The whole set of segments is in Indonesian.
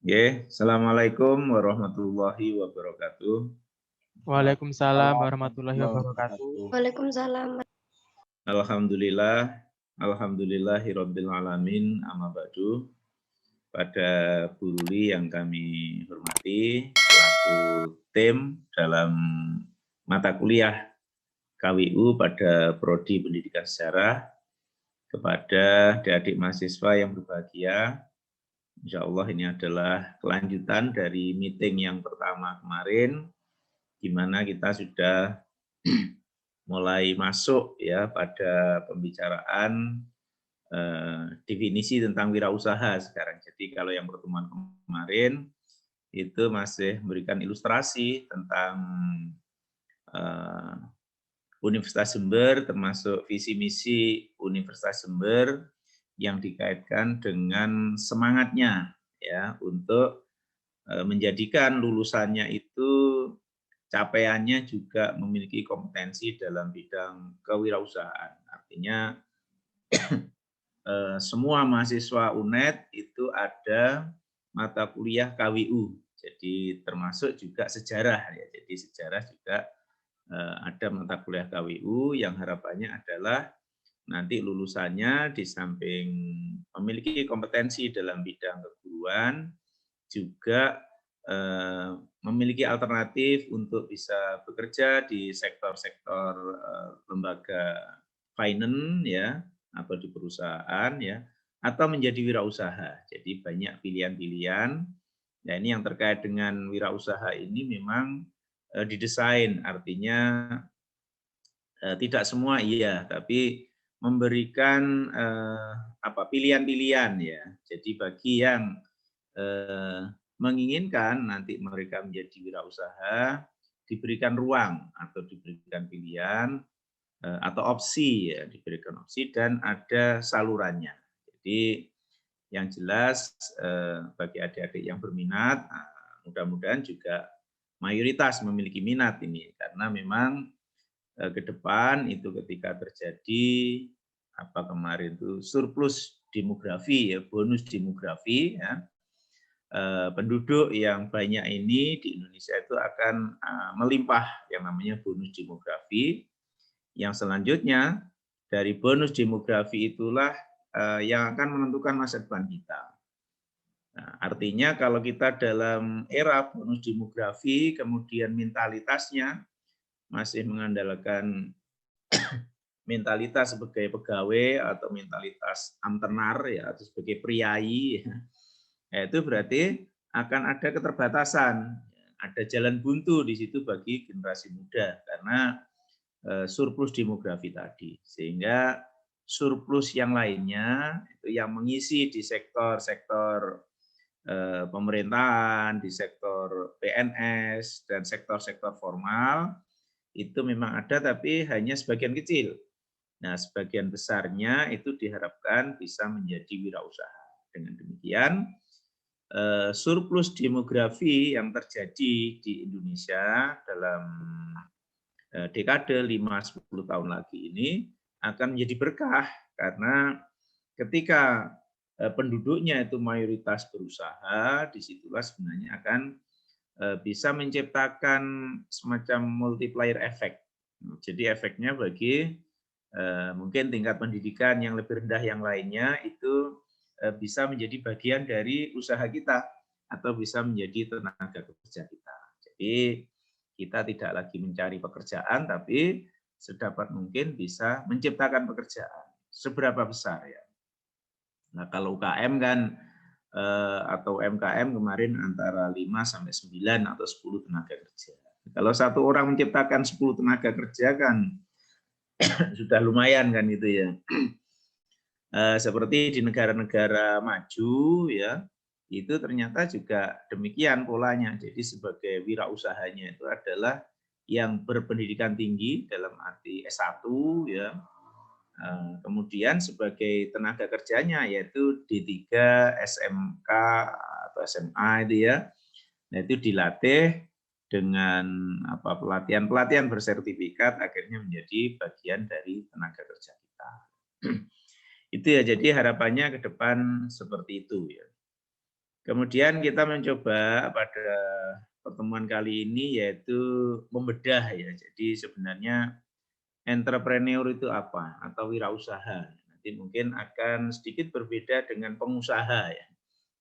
Oke, Assalamualaikum warahmatullahi wabarakatuh. Waalaikumsalam warahmatullahi Warahmatullahi wabarakatuh. wabarakatuh. Waalaikumsalam. Alhamdulillah, alhamdulillahirabbil alamin, amma ba'du. Pada Bu Ruli yang kami hormati, selaku tim dalam mata kuliah KWU pada Prodi Pendidikan Sejarah, kepada adik-adik mahasiswa yang berbahagia, insya Allah ini adalah kelanjutan dari meeting yang pertama kemarin, di mana kita sudah mulai masuk ya pada pembicaraan definisi tentang wirausaha sekarang. Jadi kalau yang pertemuan kemarin itu masih memberikan ilustrasi tentang Universitas Jember, termasuk visi misi Universitas Jember yang dikaitkan dengan semangatnya ya untuk menjadikan lulusannya itu capaiannya juga memiliki kompetensi dalam bidang kewirausahaan. Artinya semua mahasiswa UNED itu ada mata kuliah KWU. Jadi termasuk juga sejarah ya. Jadi sejarah juga ada mata kuliah KWU yang harapannya adalah nanti lulusannya di samping memiliki kompetensi dalam bidang keguruan juga memiliki alternatif untuk bisa bekerja di sektor-sektor lembaga finance ya atau di perusahaan ya atau menjadi wirausaha. Jadi banyak pilihan-pilihan. Nah, ini yang terkait dengan wirausaha ini memang didesain, artinya tidak semua iya, tapi memberikan pilihan-pilihan ya. Jadi bagi yang menginginkan nanti mereka menjadi wirausaha, diberikan ruang atau diberikan pilihan atau opsi ya, diberikan opsi dan ada salurannya. Jadi yang jelas bagi adik-adik yang berminat, mudah-mudahan juga mayoritas memiliki minat ini karena memang ke depan itu ketika terjadi kemarin itu surplus demografi ya, bonus demografi ya, penduduk yang banyak ini di Indonesia itu akan melimpah yang namanya bonus demografi. Yang selanjutnya dari bonus demografi itulah yang akan menentukan masa depan kita. Nah, artinya kalau kita dalam era bonus demografi, kemudian mentalitasnya masih mengandalkan mentalitas sebagai pegawai atau mentalitas amtenar ya, atau sebagai priai, ya, itu berarti akan ada keterbatasan, ada jalan buntu di situ bagi generasi muda karena surplus demografi tadi, sehingga surplus yang lainnya itu yang mengisi di sektor-sektor pemerintahan, di sektor PNS dan sektor-sektor formal itu memang ada tapi hanya sebagian kecil. Nah, sebagian besarnya itu diharapkan bisa menjadi wirausaha. Dengan demikian, surplus demografi yang terjadi di Indonesia dalam dekade 5-10 tahun lagi ini akan menjadi berkah karena ketika penduduknya itu mayoritas berusaha, disitulah sebenarnya akan bisa menciptakan semacam multiplier effect. Jadi efeknya bagi mungkin tingkat pendidikan yang lebih rendah yang lainnya itu bisa menjadi bagian dari usaha kita atau bisa menjadi tenaga kerja kita. Jadi kita tidak lagi mencari pekerjaan, tapi sedapat mungkin bisa menciptakan pekerjaan. Seberapa besar ya? Nah, kalau UKM kan atau UMKM kemarin antara 5 sampai 9 atau 10 tenaga kerja. Kalau satu orang menciptakan 10 tenaga kerja kan sudah lumayan kan itu ya. Seperti di negara-negara maju ya, itu ternyata juga demikian polanya. Jadi sebagai wirausahanya itu adalah yang berpendidikan tinggi dalam arti S1 ya. Kemudian sebagai tenaga kerjanya yaitu D3, SMK atau SMA itu ya. Nah, itu dilatih dengan pelatihan-pelatihan bersertifikat akhirnya menjadi bagian dari tenaga kerja kita. Itu ya, jadi harapannya ke depan seperti itu ya. Kemudian kita mencoba pada pertemuan kali ini yaitu membedah ya. Jadi sebenarnya entrepreneur itu apa atau wirausaha. Nanti mungkin akan sedikit berbeda dengan pengusaha ya.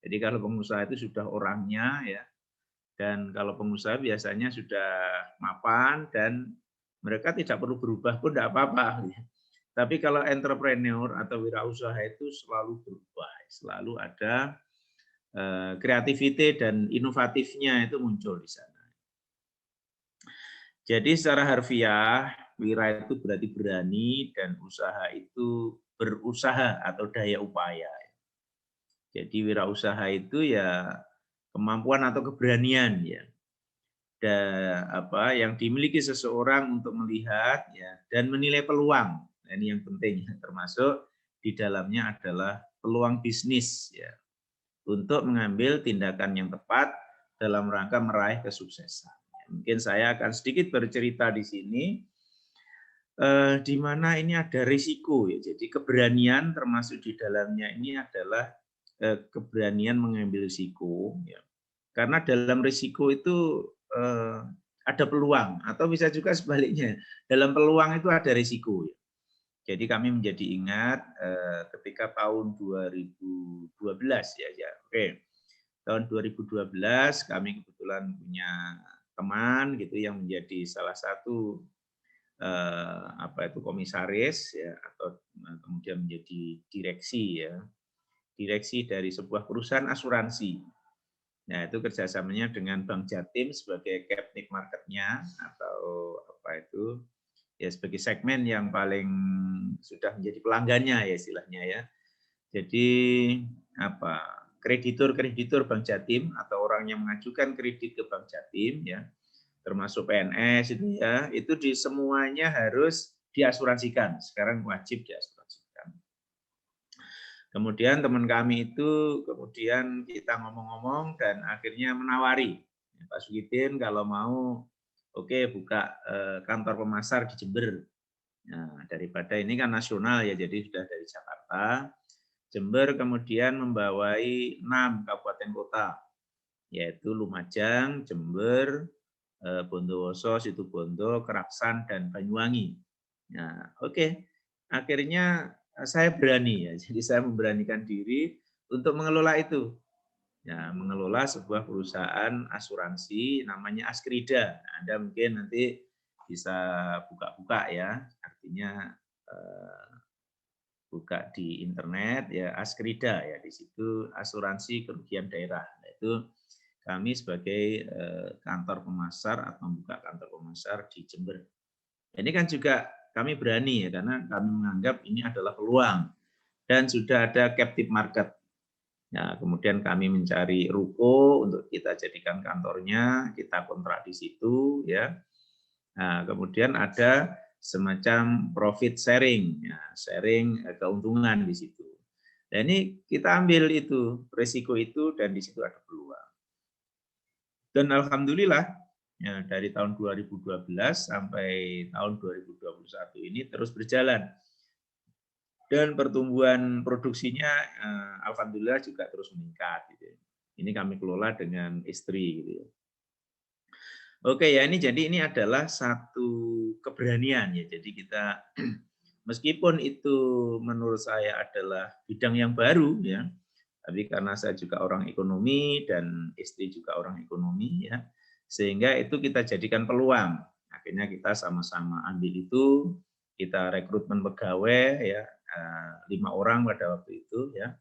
Jadi kalau pengusaha itu sudah orangnya ya, dan kalau pengusaha biasanya sudah mapan dan mereka tidak perlu berubah pun tidak apa-apa. Ya. Tapi kalau entrepreneur atau wirausaha itu selalu berubah, selalu ada kreativiti dan inovatifnya itu muncul di sana. Jadi secara harfiah, wira itu berarti berani dan usaha itu berusaha atau daya upaya. Jadi wirausaha itu ya kemampuan atau keberanian ya. Yang dimiliki seseorang untuk melihat ya dan menilai peluang. Nah, ini yang penting termasuk di dalamnya adalah peluang bisnis ya. Untuk mengambil tindakan yang tepat dalam rangka meraih kesuksesan. Mungkin saya akan sedikit bercerita di sini, di mana ini ada risiko ya. Jadi keberanian termasuk di dalamnya ini adalah keberanian mengambil risiko. Ya. Karena dalam risiko itu ada peluang atau bisa juga sebaliknya. Dalam peluang itu ada risiko. Ya. Jadi kami menjadi ingat ketika tahun 2012 ya. Oke. Tahun 2012 kami kebetulan punya teman gitu yang menjadi salah satu komisaris ya atau kemudian menjadi direksi ya. Direksi dari sebuah perusahaan asuransi. Nah, itu kerjasamanya dengan Bank Jatim sebagai captive marketnya atau ya sebagai segmen yang paling sudah menjadi pelanggannya ya istilahnya ya. Jadi kreditur Bank Jatim atau orang yang mengajukan kredit ke Bank Jatim ya, termasuk PNS itu ya, itu di semuanya harus diasuransikan. Sekarang wajib diasuransikan. Kemudian teman kami itu kemudian kita ngomong-ngomong dan akhirnya menawari Pak Sugidin kalau mau buka kantor pemasar di Jember. Nah, daripada ini kan nasional ya, jadi sudah dari Jakarta. Jember kemudian membawai 6 kabupaten kota, yaitu Lumajang, Jember, Bondowoso, Situbondo, Keraksan, dan Banyuwangi. Nah, akhirnya saya berani ya, jadi saya memberanikan diri untuk mengelola itu. Ya, mengelola sebuah perusahaan asuransi namanya Askrida. Anda mungkin nanti bisa buka-buka ya, artinya buka di internet ya Askrida ya, di situ asuransi kerugian daerah. Nah, itu kami sebagai kantor pemasar atau membuka kantor pemasar di Jember. Ini kan juga kami berani ya karena kami menganggap ini adalah peluang dan sudah ada captive market. Nah, kemudian kami mencari ruko untuk kita jadikan kantornya, kita kontrak di situ ya. Nah, kemudian ada semacam profit sharing, ya, sharing keuntungan di situ. Dan ini kita ambil itu, risiko itu dan di situ ada peluang. Dan alhamdulillah ya, dari tahun 2012 sampai tahun 2021 ini terus berjalan. Dan pertumbuhan produksinya alhamdulillah juga terus meningkat. Gitu. Ini kami kelola dengan istri. Gitu. Oke ya, ini adalah satu keberanian ya. Jadi kita meskipun itu menurut saya adalah bidang yang baru ya, tapi karena saya juga orang ekonomi dan istri juga orang ekonomi ya, sehingga itu kita jadikan peluang. Akhirnya kita sama-sama ambil itu, kita rekrutmen pegawai ya, 5 orang pada waktu itu ya.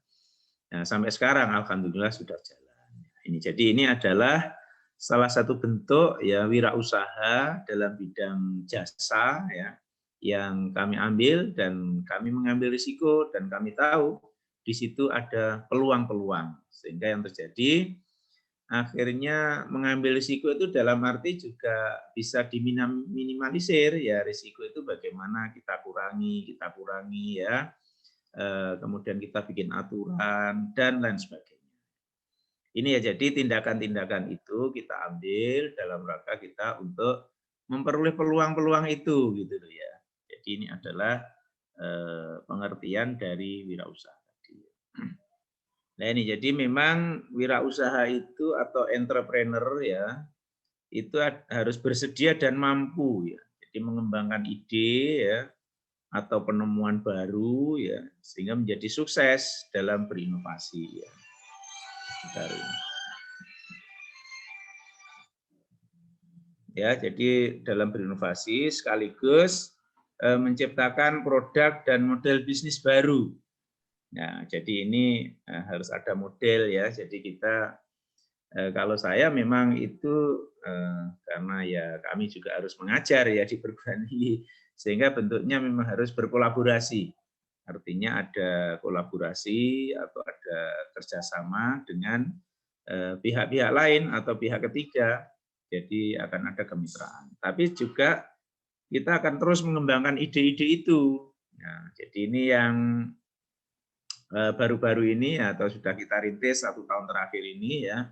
Nah, sampai sekarang alhamdulillah sudah jalan. Ini adalah salah satu bentuk ya wirausaha dalam bidang jasa ya yang kami ambil dan kami mengambil risiko dan kami tahu di situ ada peluang-peluang sehingga yang terjadi akhirnya mengambil risiko itu dalam arti juga bisa diminimalisir ya, risiko itu bagaimana kita kurangi ya, kemudian kita bikin aturan dan lain sebagainya. Ini ya, jadi tindakan-tindakan itu kita ambil dalam rangka kita untuk memperoleh peluang-peluang itu gitu loh ya. Jadi ini adalah pengertian dari wirausaha tadi. Nah ini jadi memang wirausaha itu atau entrepreneur ya itu harus bersedia dan mampu ya. Jadi mengembangkan ide ya atau penemuan baru ya sehingga menjadi sukses dalam berinovasi ya. Baru. Ya, jadi dalam berinovasi sekaligus menciptakan produk dan model bisnis baru. Nah, jadi ini harus ada model ya. Jadi kita kalau saya memang itu karena ya kami juga harus mengajar ya di perguruan tinggi sehingga bentuknya memang harus berkolaborasi. Artinya ada kolaborasi atau ada kerjasama dengan pihak-pihak lain atau pihak ketiga. Jadi akan ada kemitraan. Tapi juga kita akan terus mengembangkan ide-ide itu. Nah, jadi ini yang baru-baru ini atau sudah kita rintis 1 tahun terakhir ini ya,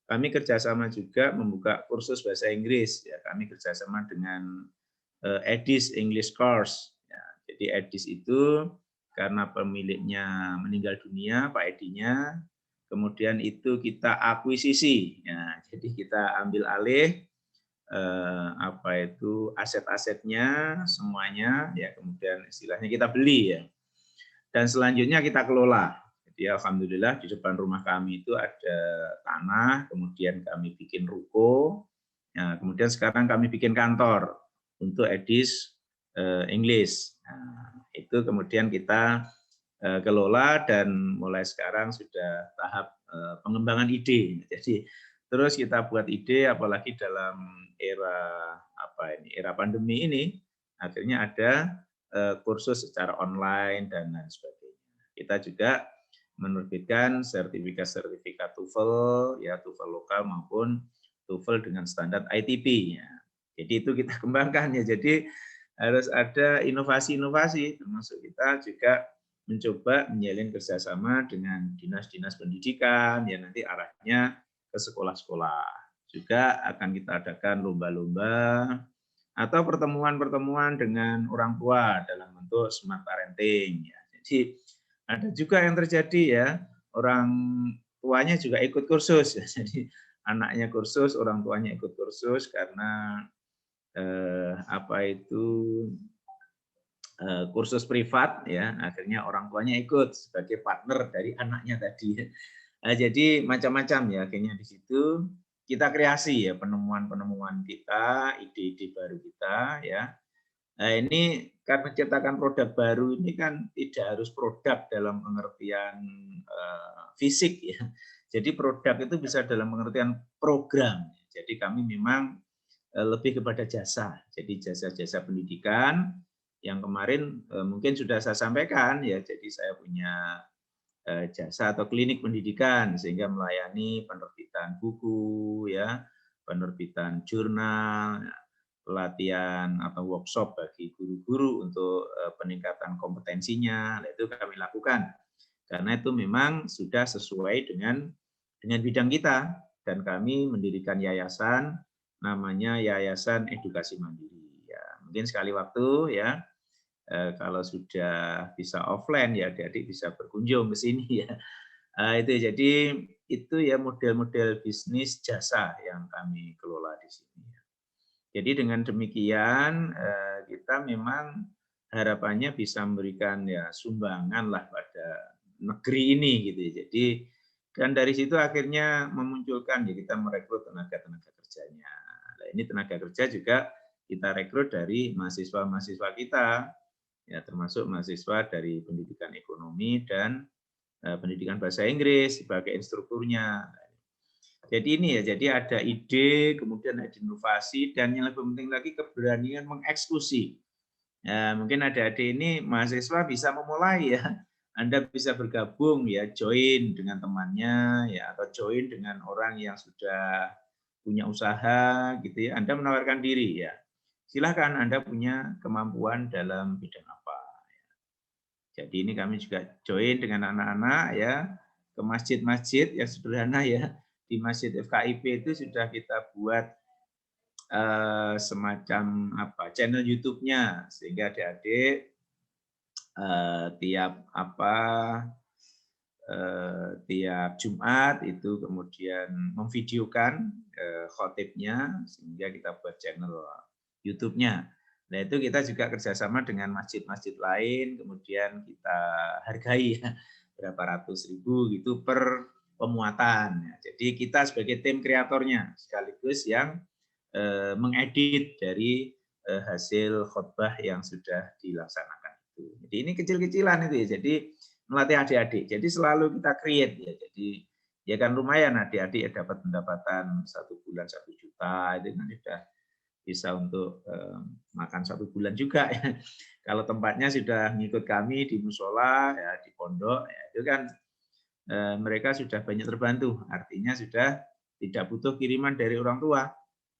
kami kerjasama juga membuka kursus bahasa Inggris. Ya, kami kerjasama dengan EDIS English Course. Ya, jadi EDIS itu karena pemiliknya meninggal dunia, Pak Edinya, kemudian itu kita akuisisi. Ya, jadi kita ambil alih aset-asetnya semuanya, ya kemudian istilahnya kita beli ya. Dan selanjutnya kita kelola. Jadi alhamdulillah di depan rumah kami itu ada tanah, kemudian kami bikin ruko, ya, kemudian sekarang kami bikin kantor untuk EDIS English. Nah, itu kemudian kita kelola dan mulai sekarang sudah tahap pengembangan ide. Jadi terus kita buat ide, apalagi dalam era era pandemi ini, akhirnya ada kursus secara online dan lain sebagainya. Kita juga menerbitkan sertifikat-sertifikat TOEFL, ya TOEFL lokal maupun TOEFL dengan standar ITP. Ya. Jadi itu kita kembangkan ya. Jadi harus ada inovasi-inovasi, termasuk kita juga mencoba menjalin kerjasama dengan dinas-dinas pendidikan, ya nanti arahnya ke sekolah-sekolah. Juga akan kita adakan lomba-lomba atau pertemuan-pertemuan dengan orang tua dalam bentuk smart parenting. Ya. Jadi ada juga yang terjadi ya, orang tuanya juga ikut kursus. Ya. Jadi anaknya kursus, orang tuanya ikut kursus karena kursus privat ya, akhirnya orang tuanya ikut sebagai partner dari anaknya tadi. Nah, jadi macam-macam ya akhirnya di situ kita kreasi ya penemuan-penemuan kita, ide-ide baru kita ya. Nah, ini karena cetakan produk baru ini kan tidak harus produk dalam pengertian fisik ya. Jadi produk itu bisa dalam pengertian program. Jadi kami memang lebih kepada jasa. Jadi jasa-jasa pendidikan yang kemarin mungkin sudah saya sampaikan ya. Jadi saya punya jasa atau klinik pendidikan sehingga melayani penerbitan buku ya, penerbitan jurnal, pelatihan atau workshop bagi guru-guru untuk peningkatan kompetensinya. Itu kami lakukan karena itu memang sudah sesuai dengan bidang kita dan kami mendirikan yayasan namanya Yayasan Edukasi Mandiri. Ya, mungkin sekali waktu ya kalau sudah bisa offline ya adik-adik bisa berkunjung ke sini ya. Itu jadi itu ya model-model bisnis jasa yang kami kelola di sini. Jadi dengan demikian kita memang harapannya bisa memberikan ya sumbangan lah pada negeri ini gitu ya. Jadi dan dari situ akhirnya memunculkan ya kita merekrut tenaga-tenaga kerjanya. Nah, ini tenaga kerja juga kita rekrut dari mahasiswa-mahasiswa kita ya termasuk mahasiswa dari pendidikan ekonomi dan pendidikan bahasa Inggris sebagai instrukturnya. Jadi ini ya, jadi ada ide, kemudian ada inovasi, dan yang lebih penting lagi keberanian mengeksekusi. Ya, mungkin adik-adik ini mahasiswa bisa memulai ya, Anda bisa bergabung ya, join dengan temannya ya, atau join dengan orang yang sudah punya usaha gitu ya, Anda menawarkan diri ya. Silahkan Anda punya kemampuan dalam bidang apa. Jadi ini kami juga join dengan anak-anak ya ke masjid-masjid yang sederhana ya. Di Masjid FKIP itu sudah kita buat semacam channel YouTube-nya sehingga adik-adik tiap tiap Jumat itu kemudian memvideokan khotibnya sehingga kita buat channel YouTube-nya. Nah itu kita juga kerjasama dengan masjid-masjid lain, kemudian kita hargai ya, berapa ratus ribu gitu per pemuatan. Jadi kita sebagai tim kreatornya sekaligus yang mengedit dari hasil khotbah yang sudah dilaksanakan itu. Jadi ini kecil-kecilan itu ya. Jadi melatih adik-adik. Jadi selalu kita create ya. Jadi ya kan lumayan adik-adik ya dapat pendapatan 1 bulan 1 juta itu kan sudah bisa untuk makan 1 bulan juga ya. Kalau tempatnya sudah ngikut kami di musola ya di pondok ya, itu kan mereka sudah banyak terbantu. Artinya sudah tidak butuh kiriman dari orang tua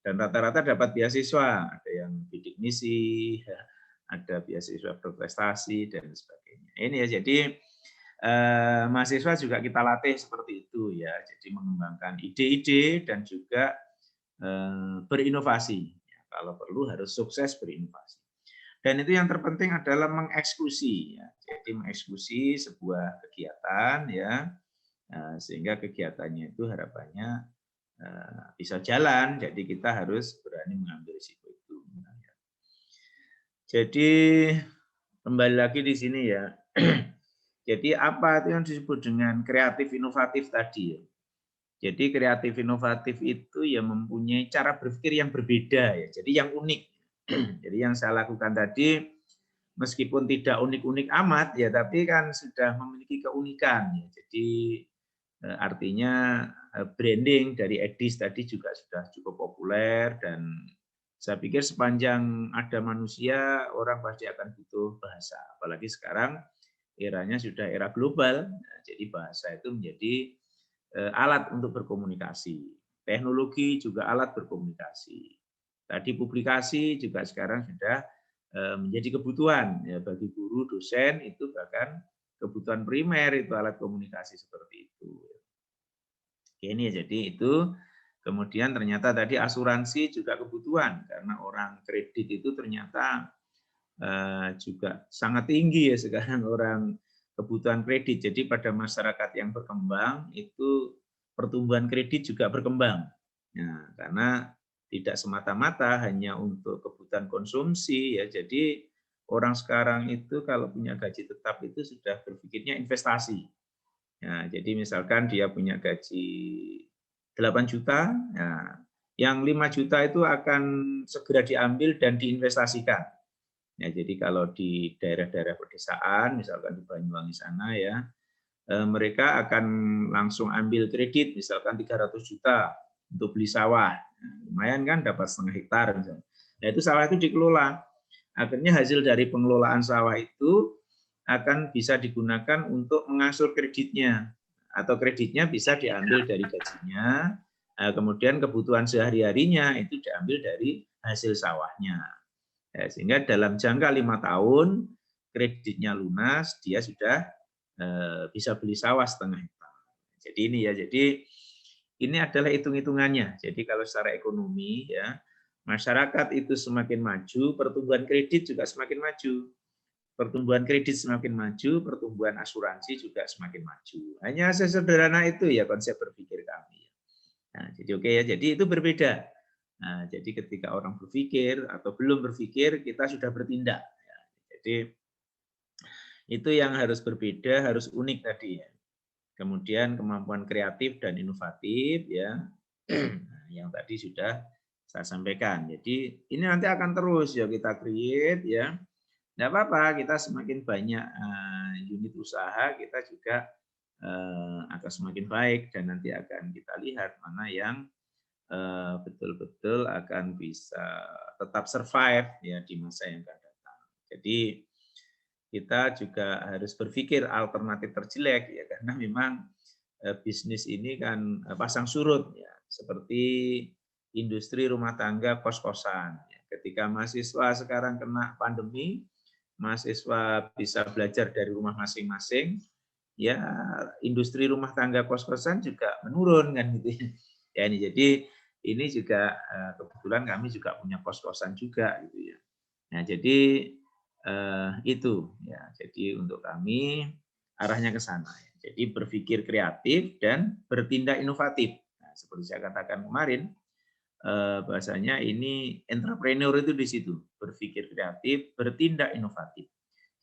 dan rata-rata dapat beasiswa. Ada yang bidik misi, ya, ada beasiswa berprestasi dan sebagainya. Ini ya jadi mahasiswa juga kita latih seperti itu ya. Jadi mengembangkan ide-ide dan juga berinovasi. Ya, kalau perlu harus sukses berinovasi. Dan itu yang terpenting adalah mengeksekusi. Ya. Jadi mengeksekusi sebuah kegiatan ya, sehingga kegiatannya itu harapannya bisa jalan. Jadi kita harus berani mengambil risiko itu. Jadi kembali lagi di sini ya. Jadi apa itu yang disebut dengan kreatif inovatif tadi ya. Jadi kreatif inovatif itu ya mempunyai cara berpikir yang berbeda ya. Jadi yang unik. Jadi yang saya lakukan tadi meskipun tidak unik-unik amat ya, tapi kan sudah memiliki keunikan ya. Jadi artinya branding dari Edis tadi juga sudah cukup populer dan saya pikir sepanjang ada manusia orang pasti akan butuh bahasa. Apalagi sekarang eranya sudah era global, jadi bahasa itu menjadi alat untuk berkomunikasi. Teknologi juga alat berkomunikasi. Tadi publikasi juga sekarang sudah menjadi kebutuhan ya bagi guru, dosen itu bahkan kebutuhan primer itu alat komunikasi seperti itu. Ini ya jadi itu. Kemudian ternyata tadi asuransi juga kebutuhan karena orang kredit itu ternyata juga sangat tinggi ya sekarang orang kebutuhan kredit. Jadi pada masyarakat yang berkembang itu pertumbuhan kredit juga berkembang. Nah, karena tidak semata-mata hanya untuk kebutuhan konsumsi ya. Jadi orang sekarang itu kalau punya gaji tetap itu sudah berpikirnya investasi. Nah, jadi misalkan dia punya gaji 8 juta, nah, yang 5 juta itu akan segera diambil dan diinvestasikan. Ya, jadi kalau di daerah-daerah pedesaan, misalkan di Banyuwangi sana ya, mereka akan langsung ambil kredit, misalkan 300 juta untuk beli sawah. Nah, lumayan kan dapat 0,5 hektar. Misalnya. Nah, itu sawah itu dikelola. Akhirnya hasil dari pengelolaan sawah itu akan bisa digunakan untuk mengatur kreditnya. Atau kreditnya bisa diambil dari gajinya, kemudian kebutuhan sehari-harinya itu diambil dari hasil sawahnya. Ya, sehingga dalam jangka 5 tahun kreditnya lunas, dia sudah bisa beli sawah 0,5 hektar. Jadi ini ya, jadi ini adalah hitung-hitungannya. Jadi kalau secara ekonomi ya, masyarakat itu semakin maju, pertumbuhan kredit juga semakin maju. Pertumbuhan kredit semakin maju, pertumbuhan asuransi juga semakin maju. Hanya sesederhana itu ya konsep berpikir kami. Nah, jadi oke ya, jadi itu berbeda. Nah, jadi ketika orang berpikir atau belum berpikir, kita sudah bertindak. Ya, jadi itu yang harus berbeda, harus unik tadi ya. Kemudian kemampuan kreatif dan inovatif ya, yang tadi sudah saya sampaikan. Jadi ini nanti akan terus ya kita create ya. Tidak apa-apa, kita semakin banyak unit usaha, kita juga akan semakin baik dan nanti akan kita lihat mana yang betul-betul akan bisa tetap survive ya di masa yang akan datang. Jadi kita juga harus berpikir alternatif terjelek ya karena memang bisnis ini kan pasang surut ya seperti industri rumah tangga kos-kosan. Ketika mahasiswa sekarang kena pandemi, mahasiswa bisa belajar dari rumah masing-masing, ya industri rumah tangga kos-kosan juga menurun kan gitu ya. Ya ini jadi ini juga kebetulan kami juga punya kos-kosan juga gitu ya. Nah jadi itu ya. Jadi untuk kami arahnya ke sana. Jadi berpikir kreatif dan bertindak inovatif. Nah, seperti saya katakan kemarin, bahasanya ini entrepreneur itu di situ, berpikir kreatif, bertindak inovatif.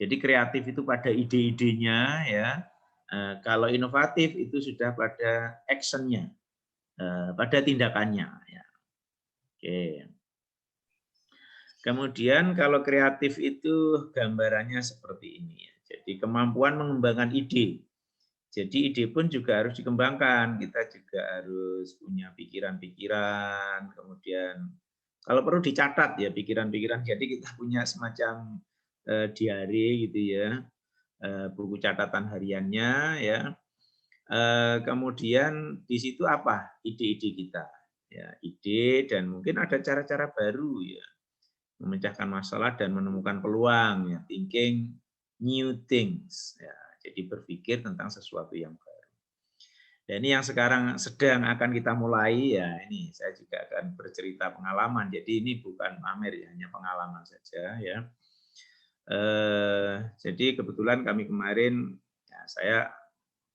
Jadi kreatif itu pada ide-idenya ya. Kalau inovatif itu sudah pada actionnya, pada tindakannya. Ya. Oke. Kemudian kalau kreatif itu gambarannya seperti ini. Ya. Jadi kemampuan mengembangkan ide. Jadi ide pun juga harus dikembangkan. Kita juga harus punya pikiran-pikiran. Kemudian kalau perlu dicatat ya pikiran-pikiran. Jadi kita punya semacam diary gitu ya, buku catatan hariannya ya. Kemudian di situ apa ide-ide kita? Ya, ide dan mungkin ada cara-cara baru ya memecahkan masalah dan menemukan peluang ya, thinking new things ya. Jadi berpikir tentang sesuatu yang baru. Dan ini yang sekarang sedang akan kita mulai ya, ini saya juga akan bercerita pengalaman. Jadi ini bukan pamer ya, hanya pengalaman saja ya. Jadi kebetulan kami kemarin ya, saya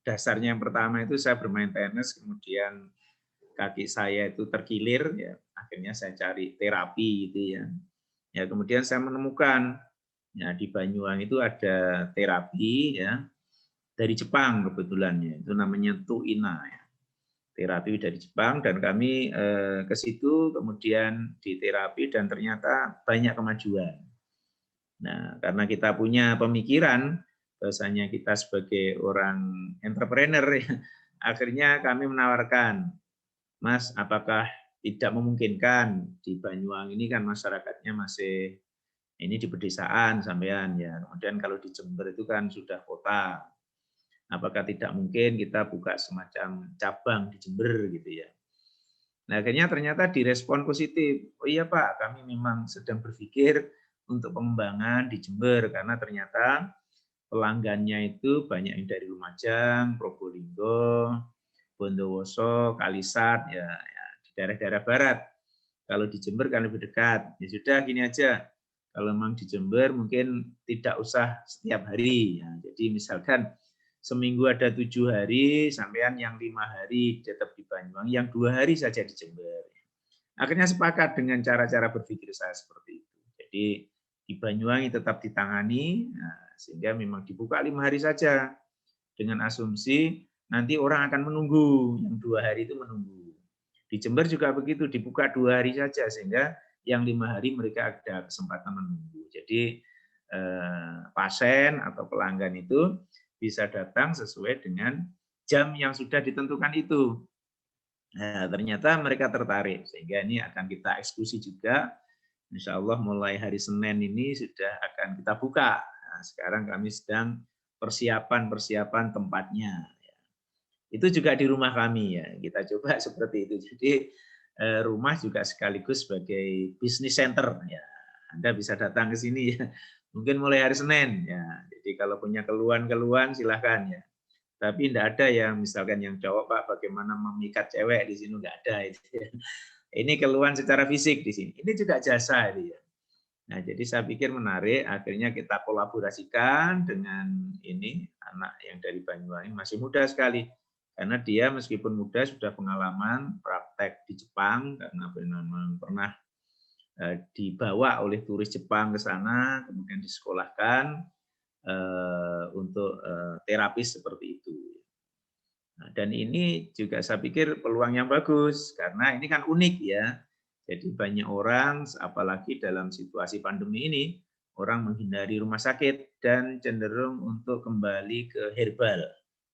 dasarnya yang pertama itu saya bermain tenis, kemudian kaki saya itu terkilir ya, akhirnya saya cari terapi gitu ya. Ya kemudian saya menemukan ya di Banyuwangi itu ada terapi ya dari Jepang kebetulan ya, itu namanya Tuina ya. Terapi dari Jepang dan kami ke situ kemudian diterapi dan ternyata banyak kemajuan. Nah, karena kita punya pemikiran bahwasanya kita sebagai orang entrepreneur ya, akhirnya kami menawarkan, Mas, apakah tidak memungkinkan di Banyuwangi ini kan masyarakatnya masih ini di pedesaan sampean ya. Kemudian kalau di Jember itu kan sudah kota. Apakah tidak mungkin kita buka semacam cabang di Jember gitu ya. Nah, akhirnya ternyata direspon positif. Oh iya Pak, kami memang sedang berpikir untuk pengembangan di Jember karena ternyata pelanggannya itu banyak yang dari Lumajang, Probolinggo, Bondowoso, Kalisat ya, ya di daerah-daerah barat. Kalau di Jember kan lebih dekat. Ya sudah gini aja. Kalau memang di Jember mungkin tidak usah setiap hari. Ya, jadi misalkan seminggu ada 7 hari, sampean yang 5 hari tetap di Banyuwangi, yang 2 hari saja di Jember. Akhirnya sepakat dengan cara-cara berpikir saya seperti itu. Jadi di Banyuwangi tetap ditangani, nah, sehingga memang dibuka 5 hari saja dengan asumsi nanti orang akan menunggu, yang 2 hari itu menunggu. Di Jember juga begitu, dibuka 2 hari saja sehingga yang 5 hari mereka ada kesempatan menunggu. Jadi pasien atau pelanggan itu bisa datang sesuai dengan jam yang sudah ditentukan itu. Nah, ternyata mereka tertarik, sehingga ini akan kita eksekusi juga. Insya Allah mulai hari Senin ini sudah akan kita buka. Nah, sekarang kami sedang persiapan tempatnya. Itu juga di rumah kami ya, kita coba seperti itu. Jadi rumah juga sekaligus sebagai bisnis center ya. Anda bisa datang ke sini ya. Mungkin mulai hari Senin ya. Jadi kalau punya keluhan silahkan ya. Tapi tidak ada yang misalkan yang cowok Pak bagaimana memikat cewek di sini, nggak ada itu. Ini keluhan secara fisik di sini. Ini juga jasa itu ya. Nah, jadi saya pikir menarik akhirnya kita kolaborasikan dengan ini anak yang dari Banyuwangi masih muda sekali. Karena dia meskipun muda sudah pengalaman praktek di Jepang karena pernah dibawa oleh turis Jepang ke sana, kemudian disekolahkan untuk terapis seperti itu. Nah, dan ini juga saya pikir peluang yang bagus karena ini kan unik ya. Jadi banyak orang, apalagi dalam situasi pandemi ini, orang menghindari rumah sakit dan cenderung untuk kembali ke herbal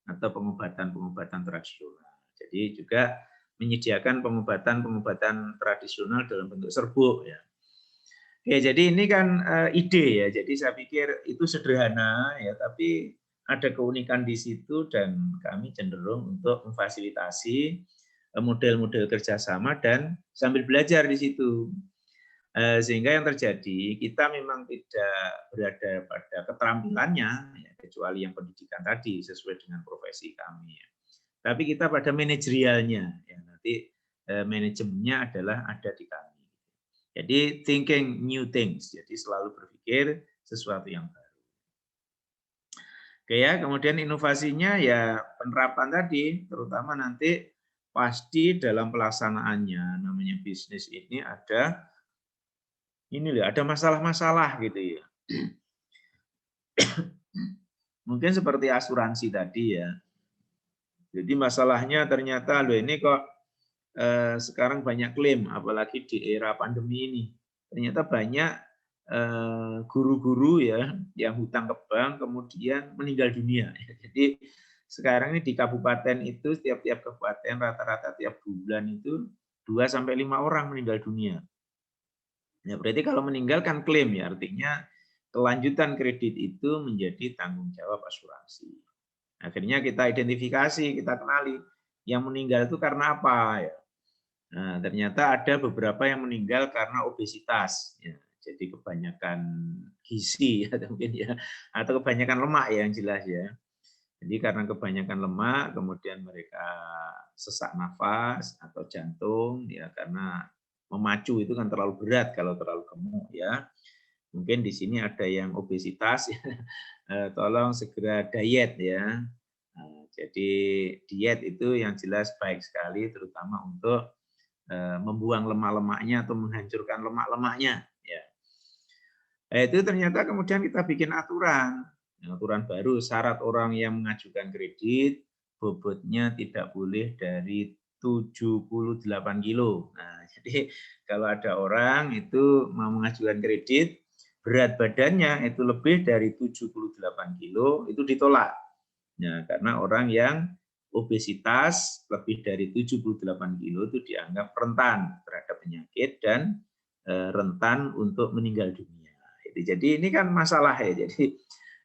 atau pengobatan-pengobatan tradisional. Jadi juga menyediakan pengobatan-pengobatan tradisional dalam bentuk serbuk ya. Ya, jadi ini kan ide ya. Jadi saya pikir itu sederhana ya, tapi ada keunikan di situ dan kami cenderung untuk memfasilitasi model-model kerjasama dan sambil belajar di situ. Sehingga yang terjadi kita memang tidak berada pada keterampilannya, ya, kecuali yang pendidikan tadi sesuai dengan profesi kami. Ya. Tapi kita pada manajerialnya, ya, nanti manajemennya adalah ada di kami. Jadi thinking new things, jadi selalu berpikir sesuatu yang baru. Oke ya, kemudian inovasinya ya penerapan tadi, terutama nanti pasti dalam pelaksanaannya, namanya bisnis ini ada masalah-masalah gitu ya. Mungkin seperti asuransi tadi ya. Jadi masalahnya ternyata loh ini kok sekarang banyak klaim, apalagi di era pandemi ini. Ternyata banyak guru-guru ya yang hutang ke bank kemudian meninggal dunia. Jadi sekarang ini di kabupaten itu tiap-tiap kabupaten rata-rata tiap bulan itu 2 sampai 5 orang meninggal dunia. Ya berarti kalau meninggal kan klaim ya, artinya kelanjutan kredit itu menjadi tanggung jawab asuransi. Akhirnya kita identifikasi, kita kenali yang meninggal itu karena apa ya. Nah, ternyata ada beberapa yang meninggal karena obesitas, ya. Jadi kebanyakan gizi ya mungkin ya, atau kebanyakan lemak ya yang jelas ya. Jadi karena kebanyakan lemak, kemudian mereka sesak nafas atau jantung ya karena memacu itu kan terlalu berat kalau terlalu gemuk ya. Mungkin di sini ada yang obesitas, ya. Tolong segera diet ya. Nah, jadi diet itu yang jelas baik sekali, terutama untuk membuang lemak-lemaknya atau menghancurkan lemak-lemaknya. Ya. Itu ternyata kemudian kita bikin aturan, aturan baru, syarat orang yang mengajukan kredit bobotnya tidak boleh dari 78 kilo. Nah, jadi kalau ada orang itu mau mengajukan kredit, berat badannya itu lebih dari 78 kilo, itu ditolak. Nah, karena orang yang obesitas lebih dari 78 kilo itu dianggap rentan terhadap penyakit dan rentan untuk meninggal dunia. Jadi ini kan masalah ya. Jadi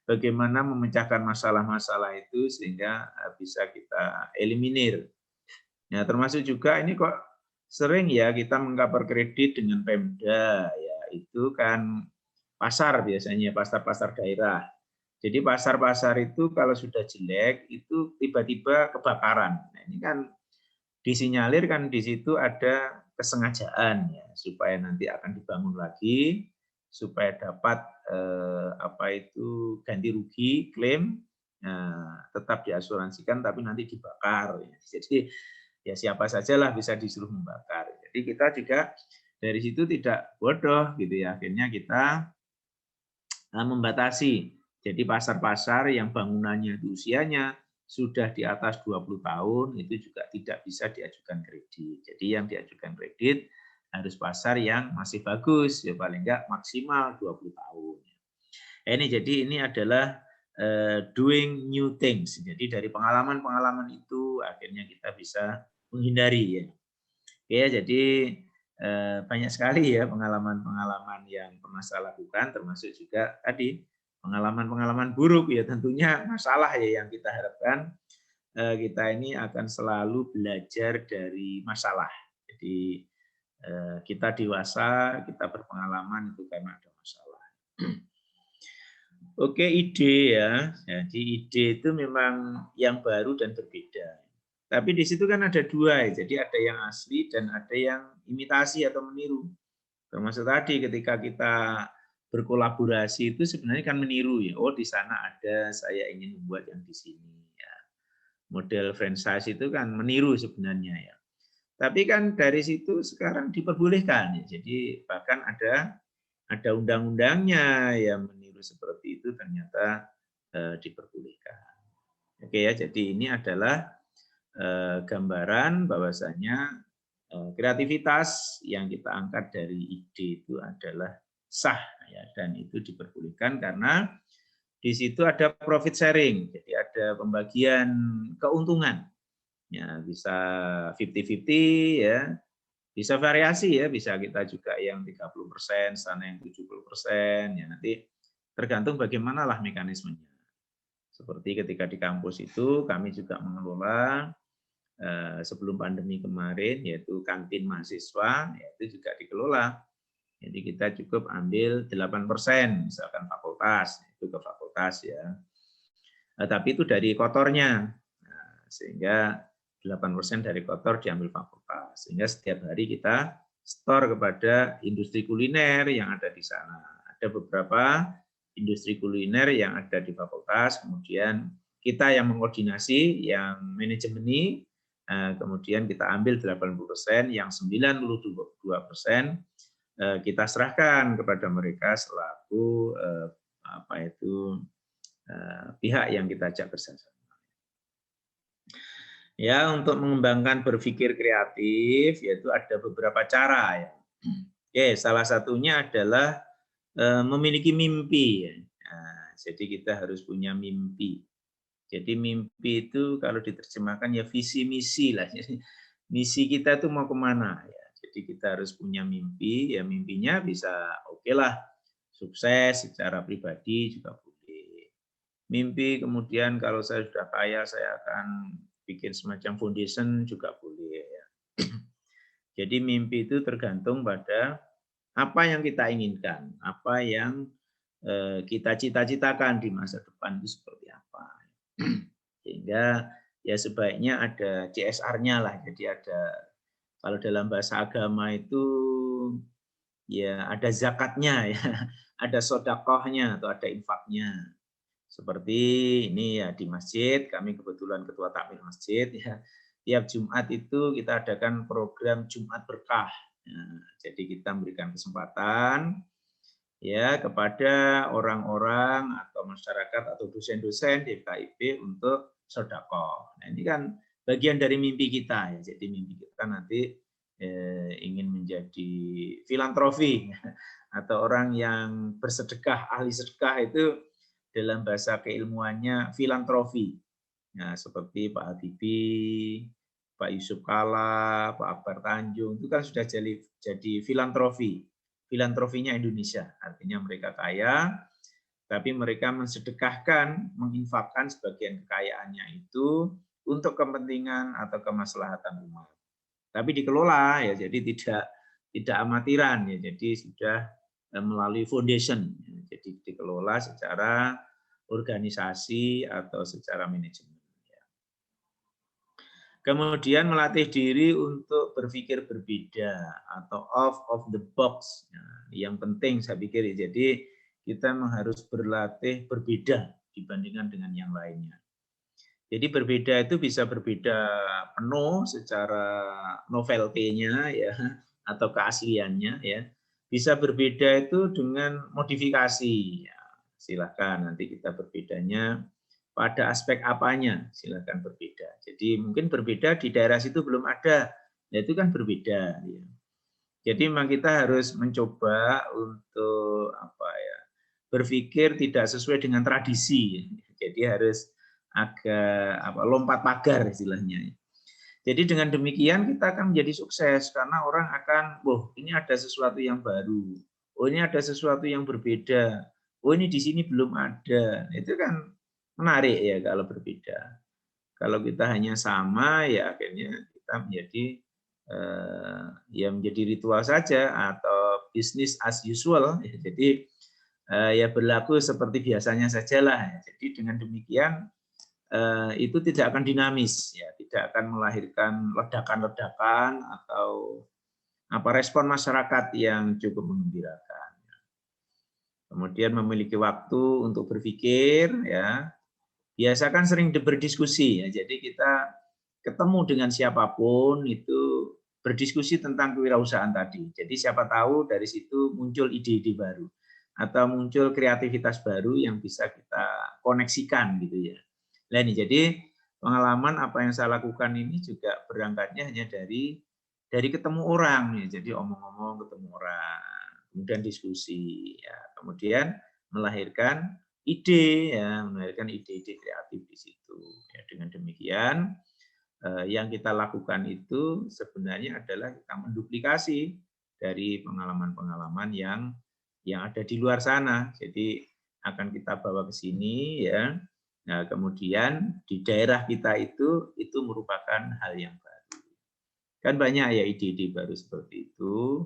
bagaimana memecahkan masalah-masalah itu sehingga bisa kita eliminir. Nah, termasuk juga ini kok sering ya kita mengcover kredit dengan Pemda ya, itu kan pasar biasanya, pasar-pasar daerah. Jadi pasar-pasar itu kalau sudah jelek itu tiba-tiba kebakaran. Nah, ini kan disinyalir kan di situ ada kesengajaan ya supaya nanti akan dibangun lagi supaya dapat ganti rugi klaim tetap diasuransikan tapi nanti dibakar ya. Jadi ya siapa sajalah bisa disuruh membakar. Jadi kita juga dari situ tidak bodoh gitu ya. Akhirnya kita membatasi. Jadi pasar-pasar yang bangunannya itu usianya sudah di atas 20 tahun itu juga tidak bisa diajukan kredit. Jadi yang diajukan kredit harus pasar yang masih bagus, ya paling enggak maksimal 20 tahun. Ini adalah doing new things. Jadi dari pengalaman-pengalaman itu akhirnya kita bisa menghindari ya. Oke, jadi banyak sekali ya pengalaman-pengalaman yang pernah saya lakukan, termasuk juga tadi pengalaman-pengalaman buruk ya tentunya masalah ya yang kita harapkan kita ini akan selalu belajar dari masalah. Jadi kita dewasa, kita berpengalaman itu karena ada masalah. Oke, ide ya. Jadi ide itu memang yang baru dan berbeda. Tapi di situ kan ada dua, ya. Jadi ada yang asli dan ada yang imitasi atau meniru. Termasuk tadi ketika kita berkolaborasi itu sebenarnya kan meniru ya. Oh di sana ada, saya ingin membuat yang di sini. Ya. Model franchise itu kan meniru sebenarnya ya. Tapi kan dari situ sekarang diperbolehkan ya. Jadi bahkan ada undang-undangnya yang meniru seperti itu ternyata diperbolehkan. Oke ya, jadi ini adalah gambaran bahwasanya kreativitas yang kita angkat dari ide itu adalah sah ya, dan itu diperbolehkan karena di situ ada profit sharing, jadi ada pembagian keuntungan. Ya, bisa 50-50 ya. Bisa variasi ya, bisa kita juga yang 30%, sana yang 70%, ya nanti tergantung bagaimana lah mekanismenya. Seperti ketika di kampus itu kami juga mengelola sebelum pandemi kemarin, yaitu kantin mahasiswa, yaitu juga dikelola. Jadi kita cukup ambil 8%, misalkan fakultas, itu ke fakultas ya. Tapi itu dari kotornya, sehingga 8% dari kotor diambil fakultas. Sehingga setiap hari kita store kepada industri kuliner yang ada di sana. Ada beberapa industri kuliner yang ada di fakultas, kemudian kita yang mengkoordinasi, yang manajemen, kemudian kita ambil 80%, yang 92% kita serahkan kepada mereka selaku pihak yang kita ajak bersama. Ya, untuk mengembangkan berpikir kreatif, yaitu ada beberapa cara. Ya. Oke, salah satunya adalah memiliki mimpi. Nah, jadi kita harus punya mimpi. Jadi mimpi itu kalau diterjemahkan ya visi misi lah. Jadi, misi kita itu mau kemana? Ya. Jadi kita harus punya mimpi. Ya mimpinya bisa oke lah, sukses secara pribadi juga boleh. Mimpi kemudian kalau saya sudah kaya saya akan bikin semacam foundation juga boleh ya. Jadi mimpi itu tergantung pada apa yang kita inginkan, apa yang kita cita-citakan di masa depan itu seperti apa. Sehingga ya sebaiknya ada CSR-nya lah. Jadi ada, kalau dalam bahasa agama itu ya ada zakatnya ya, ada sodakohnya atau ada infaknya. Seperti ini ya di masjid, kami kebetulan ketua takmir masjid ya. Tiap Jumat itu kita adakan program Jumat Berkah. Nah, jadi kita memberikan kesempatan ya kepada orang-orang atau masyarakat atau dosen-dosen di FKIP untuk sedekah. Nah, ini kan bagian dari mimpi kita ya. Jadi mimpi kita nanti ingin menjadi filantropi atau orang yang bersedekah, ahli sedekah itu dalam bahasa keilmuannya filantropi. Nah, seperti Pak Habibie, Pak Yusuf Kala, Pak Akbar Tanjung, itu kan sudah jadi filantropi. Filantropinya Indonesia, artinya mereka kaya, tapi mereka mensedekahkan, menginfakkan sebagian kekayaannya itu untuk kepentingan atau kemaslahatan umat. Tapi dikelola ya, jadi tidak amatiran ya, jadi sudah melalui foundation, jadi dikelola secara organisasi atau secara manajemen. Kemudian melatih diri untuk berpikir berbeda atau off of the box. Nah, yang penting saya pikir jadi kita harus berlatih berbeda dibandingkan dengan yang lainnya. Jadi berbeda itu bisa berbeda penuh secara novelty-nya ya atau keasliannya ya. Bisa berbeda itu dengan modifikasi. Ya, silakan nanti kita berbedanya pada aspek apanya, silakan berbeda. Jadi mungkin berbeda di daerah situ belum ada, ya itu kan berbeda. Ya. Jadi memang kita harus mencoba untuk berpikir tidak sesuai dengan tradisi. Jadi harus agak lompat pagar istilahnya. Jadi dengan demikian kita akan menjadi sukses karena orang akan, ini ada sesuatu yang baru, ini ada sesuatu yang berbeda, ini di sini belum ada. Itu kan menarik ya kalau berbeda. Kalau kita hanya sama ya akhirnya kita menjadi menjadi ritual saja atau business as usual. Jadi ya berlaku seperti biasanya sajalah. Jadi dengan demikian itu tidak akan dinamis, ya, tidak akan melahirkan ledakan-ledakan atau respon masyarakat yang cukup menggembirakan. Kemudian memiliki waktu untuk berpikir, ya. Biasakan sering berdiskusi, ya. Jadi kita ketemu dengan siapapun itu berdiskusi tentang kewirausahaan tadi. Jadi siapa tahu dari situ muncul ide-ide baru atau muncul kreativitas baru yang bisa kita koneksikan gitu ya. Nah ini jadi pengalaman apa yang saya lakukan ini juga berangkatnya hanya dari ketemu orang ya. Jadi omong-omong ketemu orang, kemudian diskusi ya, kemudian melahirkan ide ya, melahirkan ide-ide kreatif di situ. Ya, dengan demikian yang kita lakukan itu sebenarnya adalah kita menduplikasi dari pengalaman-pengalaman yang ada di luar sana. Jadi akan kita bawa ke sini ya. Nah, kemudian di daerah kita itu merupakan hal yang baru. Kan banyak ya ide-ide baru seperti itu.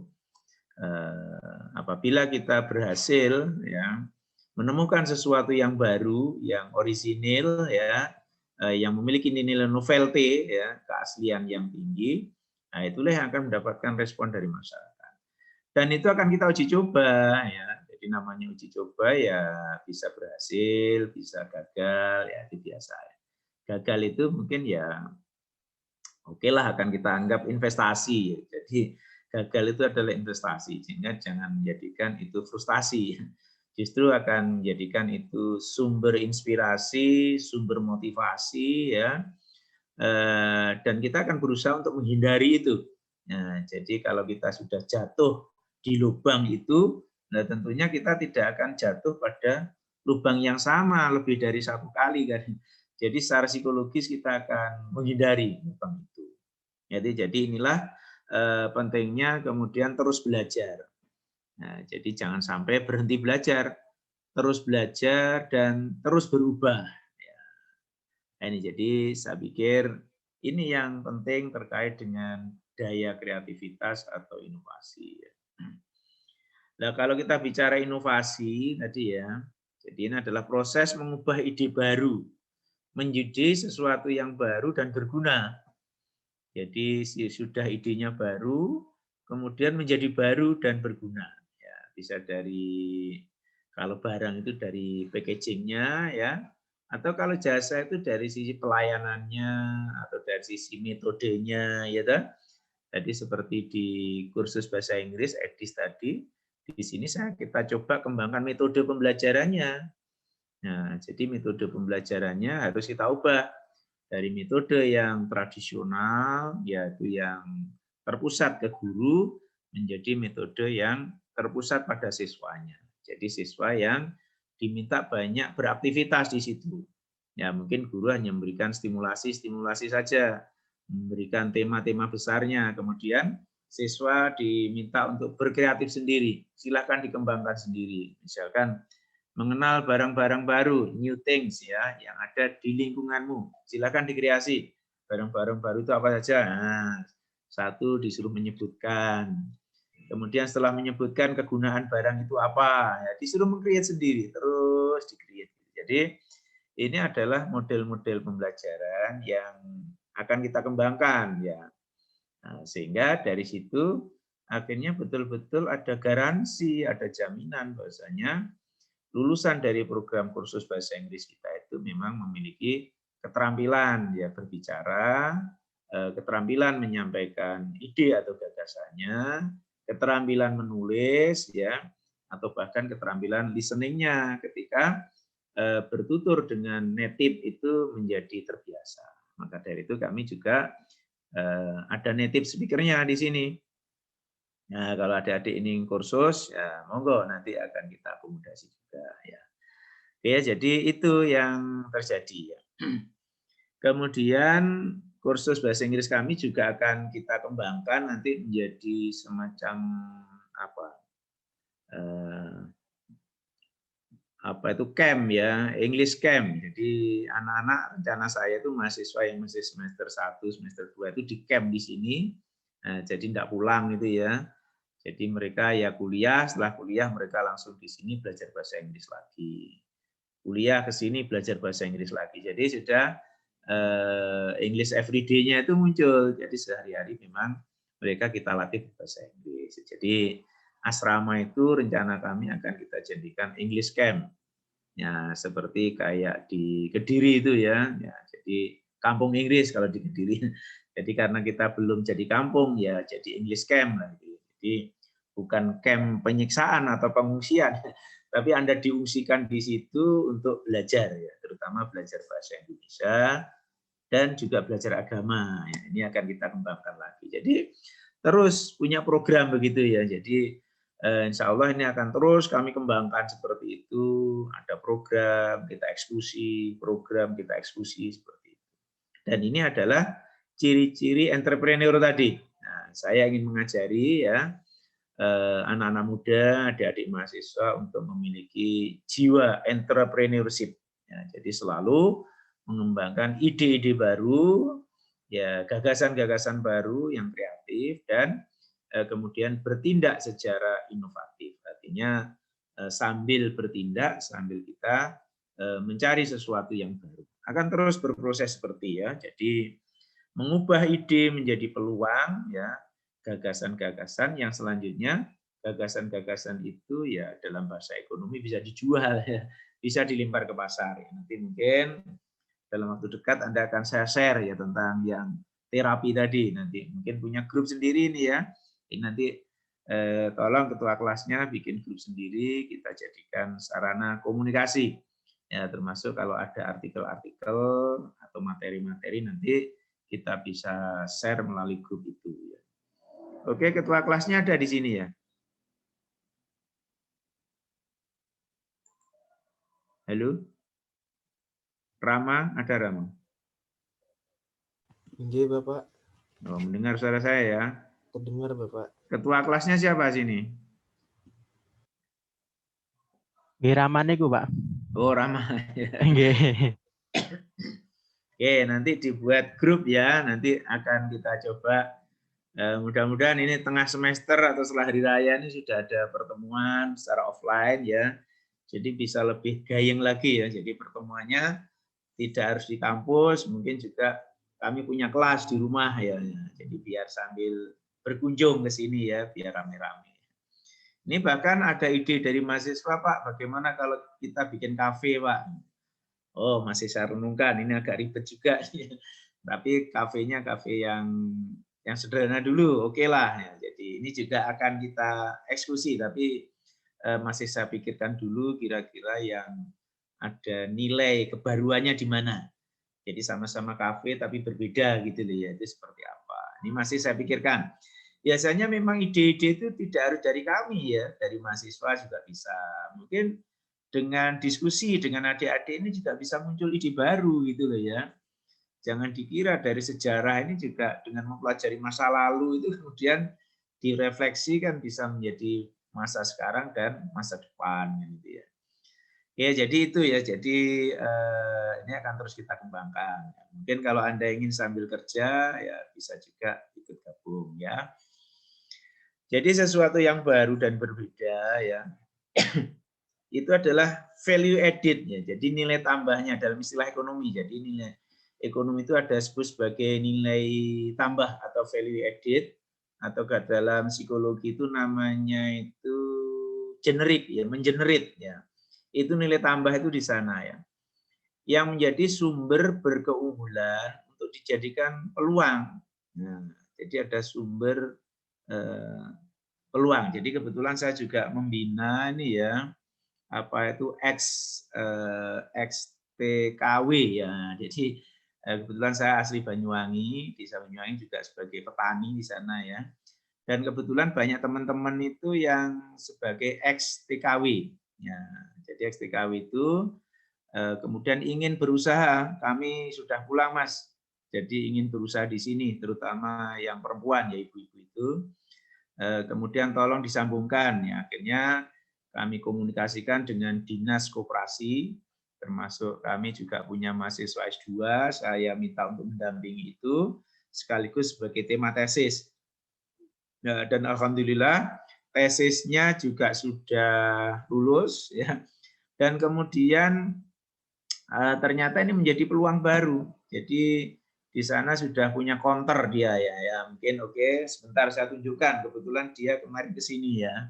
Apabila kita berhasil ya menemukan sesuatu yang baru, yang orisinil ya, yang memiliki nilai novelty ya, keaslian yang tinggi, nah itulah yang akan mendapatkan respon dari masyarakat. Dan itu akan kita uji coba ya. Jadi Jadi namanya uji coba ya bisa berhasil, bisa gagal, ya itu biasa. Gagal itu mungkin ya oke lah akan kita anggap investasi. Jadi gagal itu adalah investasi, sehingga jangan menjadikan itu frustasi. Justru akan menjadikan itu sumber inspirasi, sumber motivasi, ya. Dan kita akan berusaha untuk menghindari itu. Nah, jadi kalau kita sudah jatuh di lubang itu, nah tentunya kita tidak akan jatuh pada lubang yang sama lebih dari satu kali kan. Jadi secara psikologis kita akan menghindari lubang itu. Jadi inilah pentingnya kemudian terus belajar. Nah, jadi jangan sampai berhenti belajar, terus belajar dan terus berubah. Nah, ini jadi saya pikir ini yang penting terkait dengan daya kreativitas atau inovasi. Nah, kalau kita bicara inovasi tadi ya, jadi ini adalah proses mengubah ide baru menjadi sesuatu yang baru dan berguna. Jadi sudah idenya baru, kemudian menjadi baru dan berguna. Ya, bisa dari kalau barang itu dari packagingnya ya, atau kalau jasa itu dari sisi pelayanannya atau dari sisi metodenya, ya kan? Jadi seperti di kursus bahasa Inggris EDIS tadi, di sini kita coba kembangkan metode pembelajarannya. Nah, jadi metode pembelajarannya harus kita ubah dari metode yang tradisional, yaitu yang terpusat ke guru, menjadi metode yang terpusat pada siswanya. Jadi siswa yang diminta banyak beraktivitas di situ. Ya, mungkin guru hanya memberikan stimulasi saja, memberikan tema-tema besarnya, kemudian siswa diminta untuk berkreatif sendiri. Silakan dikembangkan sendiri. Misalkan mengenal barang-barang baru, new things ya, yang ada di lingkunganmu. Silakan dikreasi. Barang-barang baru itu apa saja? Nah, satu disuruh menyebutkan. Kemudian setelah menyebutkan kegunaan barang itu apa, ya, disuruh meng-create sendiri, terus di-create. Jadi ini adalah model-model pembelajaran yang akan kita kembangkan ya. Nah, sehingga dari situ akhirnya betul-betul ada garansi, ada jaminan bahwasanya lulusan dari program kursus bahasa Inggris kita itu memang memiliki keterampilan ya berbicara, keterampilan menyampaikan ide atau gagasannya, keterampilan menulis ya, atau bahkan keterampilan listening-nya ketika bertutur dengan native itu menjadi terbiasa. Maka dari itu kami juga ada native speaker-nya di sini. Nah, kalau adik-adik ini kursus, ya monggo nanti akan kita akomodasi juga ya. Oke, jadi itu yang terjadi ya. Kemudian kursus bahasa Inggris kami juga akan kita kembangkan nanti menjadi semacam apa itu camp ya, English camp. Jadi anak-anak rencana saya itu mahasiswa yang masih semester 1, semester 2 itu di camp di sini. Nah, jadi tidak pulang gitu ya. Jadi mereka ya kuliah, setelah kuliah mereka langsung di sini belajar bahasa Inggris lagi. Kuliah ke sini belajar bahasa Inggris lagi. Jadi sudah English everyday-nya itu muncul. Jadi sehari-hari memang mereka kita latih bahasa Inggris. Jadi asrama itu rencana kami akan kita jadikan English camp. Ya, seperti kayak di Kediri itu ya. Ya, jadi kampung Inggris kalau di Kediri. Jadi karena kita belum jadi kampung ya jadi English camp lah gitu. Jadi bukan camp penyiksaan atau pengungsian, tapi Anda diungsikan di situ untuk belajar ya, terutama belajar bahasa Indonesia dan juga belajar agama. Ya, ini akan kita kembangkan lagi. Jadi terus punya program begitu ya. Jadi insya Allah ini akan terus kami kembangkan seperti itu. Ada program kita eksekusi, program kita eksekusi seperti itu. Dan ini adalah ciri-ciri entrepreneur tadi. Nah, saya ingin mengajari ya anak-anak muda, adik-adik mahasiswa untuk memiliki jiwa entrepreneurship. Ya, jadi selalu mengembangkan ide-ide baru, ya gagasan-gagasan baru yang kreatif dan kemudian bertindak secara inovatif. Artinya sambil bertindak, sambil kita mencari sesuatu yang baru. Akan terus berproses seperti ya. Jadi mengubah ide menjadi peluang ya, gagasan-gagasan yang selanjutnya gagasan-gagasan itu ya dalam bahasa ekonomi bisa dijual ya, bisa dilempar ke pasar. Nanti mungkin dalam waktu dekat Anda akan saya share ya tentang yang terapi tadi. Nanti mungkin punya grup sendiri nih ya. Ini nanti tolong ketua kelasnya bikin grup sendiri, kita jadikan sarana komunikasi. Ya, termasuk kalau ada artikel-artikel atau materi-materi nanti kita bisa share melalui grup itu. Ya. Oke, ketua kelasnya ada di sini ya. Halo, Rama, ada Rama? Iya, Bapak. Oh, mendengar suara saya ya. Terdengar, Bapak. Ketua kelasnya siapa sini? Nggih Rama niku, Pak. Oh, Rama. Nggih. Oke, nanti dibuat grup ya. Nanti akan kita coba. Mudah-mudahan ini tengah semester atau setelah hari raya ini sudah ada pertemuan secara offline ya. Jadi bisa lebih gayeng lagi ya. Jadi pertemuannya tidak harus di kampus, mungkin juga kami punya kelas di rumah ya. Jadi biar sambil berkunjung ke sini ya, biar rame-rame. Ini bahkan ada ide dari mahasiswa, Pak, bagaimana kalau kita bikin kafe, Pak? Oh, masih saya renungkan, ini agak ribet juga. Tapi kafenya kafe yang sederhana dulu, oke lah. Ya. Jadi ini juga akan kita eksekusi, tapi masih saya pikirkan dulu kira-kira yang ada nilai kebaruannya di mana. Jadi sama-sama kafe tapi berbeda gitu loh ya, itu seperti apa. Ini masih saya pikirkan. Biasanya memang ide-ide itu tidak harus dari kami ya, dari mahasiswa juga bisa. Mungkin dengan diskusi dengan adik-adik ini juga bisa muncul ide baru gitu loh ya. Jangan dikira dari sejarah ini juga dengan mempelajari masa lalu itu kemudian direfleksikan bisa menjadi masa sekarang dan masa depan gitu ya. Ya, jadi itu ya. Jadi ini akan terus kita kembangkan. Mungkin kalau Anda ingin sambil kerja ya bisa juga ikut gabung ya. Jadi sesuatu yang baru dan berbeda ya. Itu adalah value added ya. Jadi nilai tambahnya dalam istilah ekonomi. Jadi nilai ekonomi itu ada disebut sebagai nilai tambah atau value added, atau dalam psikologi itu namanya itu generate ya, mengenerate ya. Itu nilai tambah itu di sana ya. Yang menjadi sumber berkeunggulan untuk dijadikan peluang. Nah, jadi ada sumber peluang. Jadi kebetulan saya juga membina ini ya, apa itu XTKW ya. Jadi kebetulan saya asli Banyuwangi, di Banyuwangi juga sebagai petani di sana ya. Dan kebetulan banyak teman-teman itu yang sebagai XTKW. Ya, jadi XTKW itu kemudian ingin berusaha, kami sudah pulang Mas, jadi ingin berusaha di sini, terutama yang perempuan ya ibu-ibu itu. Kemudian tolong disambungkan, ya akhirnya kami komunikasikan dengan dinas koperasi, termasuk kami juga punya mahasiswa S2, saya minta untuk mendampingi itu, sekaligus sebagai tema tesis. Dan alhamdulillah tesisnya juga sudah lulus, ya. Dan kemudian ternyata ini menjadi peluang baru. Jadi di sana sudah punya counter dia ya. Ya mungkin oke, sebentar saya tunjukkan. Kebetulan dia kemarin ke sini ya.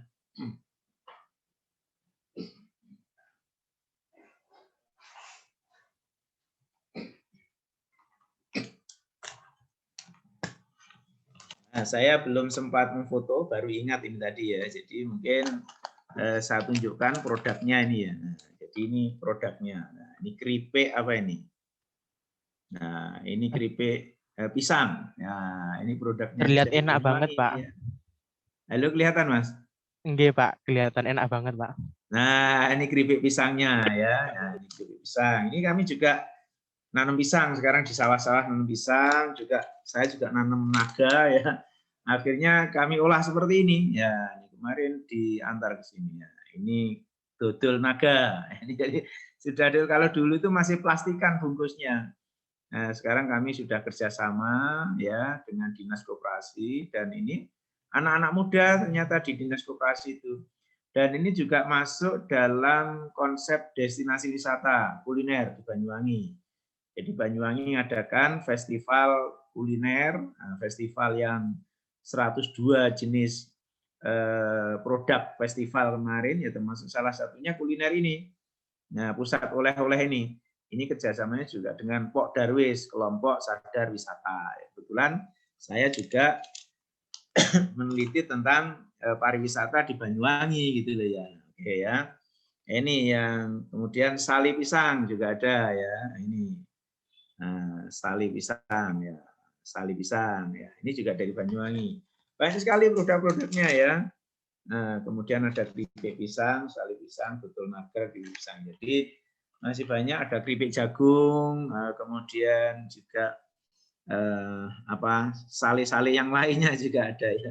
Nah, saya belum sempat memfoto, baru ingat ini tadi ya. Jadi mungkin saya tunjukkan produknya ini ya. Nah, jadi ini produknya. Nah, ini keripik apa ini? Nah, ini keripik pisang. Nah, ini produknya. Terlihat enak banget, Pak. Ya. Halo, kelihatan, Mas? Nggih, Pak. Kelihatan enak banget, Pak. Nah, ini keripik pisangnya ya. Nah, ini keripik pisang. Ini kami juga nanam pisang sekarang di sawah-sawah nanam pisang. Juga saya juga nanam naga ya. Akhirnya kami olah seperti ini. Ya, ini kemarin diantar ke sini ya. Ini dodol naga. Ini jadi sudah ada, kalau dulu itu masih plastikan bungkusnya. Nah, sekarang kami sudah kerjasama ya dengan dinas koperasi dan ini anak-anak muda ternyata di dinas koperasi itu. Dan ini juga masuk dalam konsep destinasi wisata kuliner di Banyuwangi. Jadi Banyuwangi mengadakan festival kuliner, festival yang 102 jenis produk festival kemarin, ya termasuk salah satunya kuliner ini. Nah, pusat oleh-oleh ini kerjasamanya juga dengan Pok Darwis, kelompok sadar wisata. Kebetulan saya juga meneliti tentang pariwisata di Banyuwangi gitu loh ya. Oke ya. Ini yang kemudian Sali Pisang juga ada ya. Ini Sali Pisang ya. Sali Pisang ya. Ini juga dari Banyuwangi. Banyak sekali produk-produknya ya. Nah, kemudian ada keripik pisang, Sali Pisang, betul nagar di pisang. Jadi masih banyak, ada keripik jagung, kemudian juga sali-sali yang lainnya juga ada ya.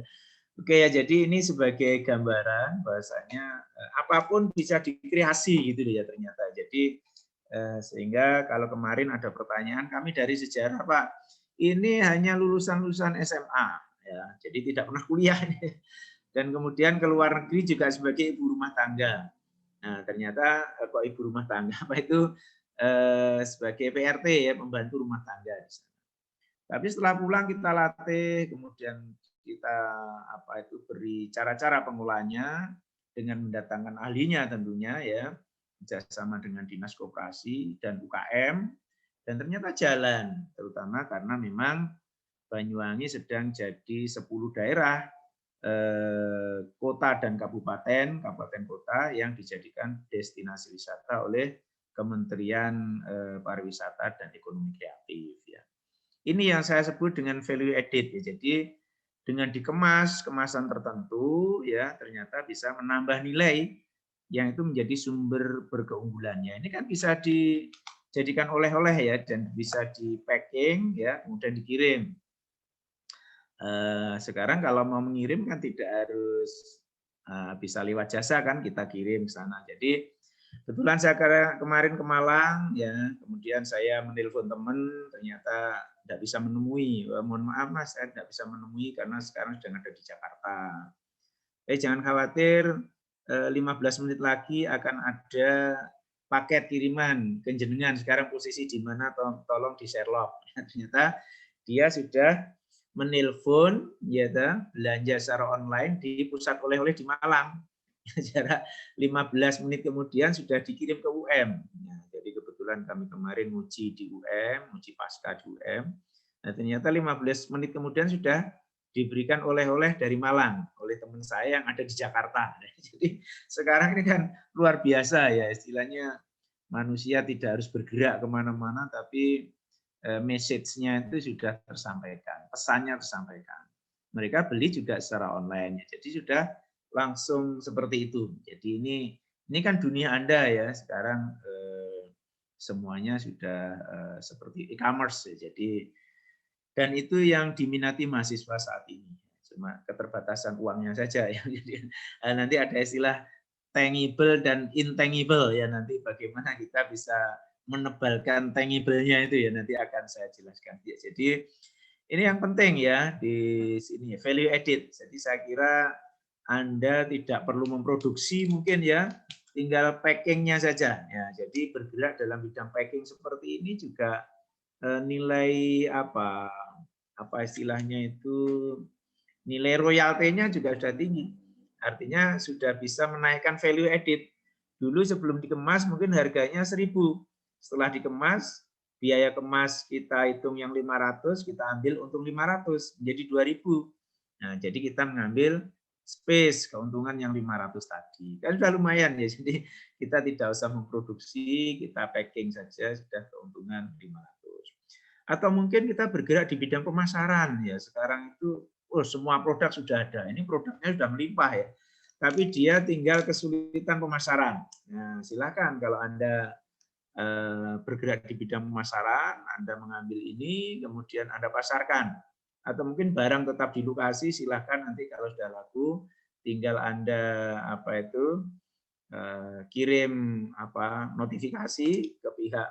Oke ya, jadi ini sebagai gambaran bahwasanya apapun bisa dikreasi gitu ya ternyata. Jadi sehingga kalau kemarin ada pertanyaan, kami dari sejarah Pak, ini hanya lulusan-lulusan SMA ya, jadi tidak pernah kuliah. Dan kemudian ke luar negeri juga sebagai ibu rumah tangga. Nah, ternyata kok ibu rumah tangga apa itu sebagai PRT ya, pembantu rumah tangga. Tapi setelah pulang kita latih, kemudian kita beri cara-cara pengolahannya dengan mendatangkan ahlinya tentunya ya, bekerjasama dengan Dinas Koperasi dan UKM, dan ternyata jalan, terutama karena memang Banyuwangi sedang jadi 10 daerah kota dan kabupaten kota yang dijadikan destinasi wisata oleh Kementerian Pariwisata dan Ekonomi Kreatif ya. Ini yang saya sebut dengan value added ya. Jadi dengan dikemas kemasan tertentu ya ternyata bisa menambah nilai yang itu menjadi sumber berkeunggulannya. Ini kan bisa dijadikan oleh-oleh ya dan bisa di packing ya kemudian dikirim. Sekarang kalau mau mengirim kan tidak harus bisa lewat jasa kan, kita kirim ke sana. Jadi kebetulan saya kemarin ke Malang ya, kemudian saya menelpon teman, ternyata tidak bisa menemui. Mohon maaf Mas, saya tidak bisa menemui karena sekarang sedang ada di Jakarta. Jangan khawatir, 15 menit lagi akan ada paket kiriman ke jenengan. Sekarang posisi di mana tolong di Sherlock. Ternyata dia sudah menelpon ya belanja secara online di pusat oleh-oleh di Malang. Jarak 15 menit kemudian sudah dikirim ke UM. Nah, jadi kebetulan kami kemarin uji di UM, uji pasca di UM. Nah, ternyata 15 menit kemudian sudah diberikan oleh-oleh dari Malang oleh teman saya yang ada di Jakarta. Jadi sekarang ini kan luar biasa ya, istilahnya manusia tidak harus bergerak kemana-mana, tapi message-nya itu sudah tersampaikan, pesannya tersampaikan. Mereka beli juga secara online, jadi sudah langsung seperti itu. Jadi ini kan dunia Anda ya, sekarang semuanya sudah seperti e-commerce ya. Jadi dan itu yang diminati mahasiswa saat ini. Cuma keterbatasan uangnya saja ya. Jadi nanti ada istilah tangible dan intangible ya, nanti bagaimana kita bisa menebalkan tangible-nya itu ya, nanti akan saya jelaskan. Ya, jadi ini yang penting ya di sini, value added. Jadi saya kira Anda tidak perlu memproduksi mungkin ya, tinggal packing-nya saja. Ya, jadi bergerak dalam bidang packing seperti ini juga nilai apa istilahnya itu, nilai royaltinya juga sudah tinggi. Artinya sudah bisa menaikkan value added. Dulu sebelum dikemas mungkin harganya 1.000. Setelah dikemas, biaya kemas kita hitung yang 500, kita ambil untung 500, menjadi 2.000. Nah, jadi kita mengambil space, keuntungan yang 500 tadi. Kan sudah lumayan ya, jadi kita tidak usah memproduksi, kita packing saja, sudah keuntungan 500. Atau mungkin kita bergerak di bidang pemasaran ya, sekarang itu semua produk sudah ada, ini produknya sudah melimpah ya, tapi dia tinggal kesulitan pemasaran. Nah, silakan kalau Anda bergerak di bidang pemasaran, Anda mengambil ini, kemudian Anda pasarkan. Atau mungkin barang tetap di lokasi, silakan nanti kalau sudah laku, tinggal Anda kirim notifikasi ke pihak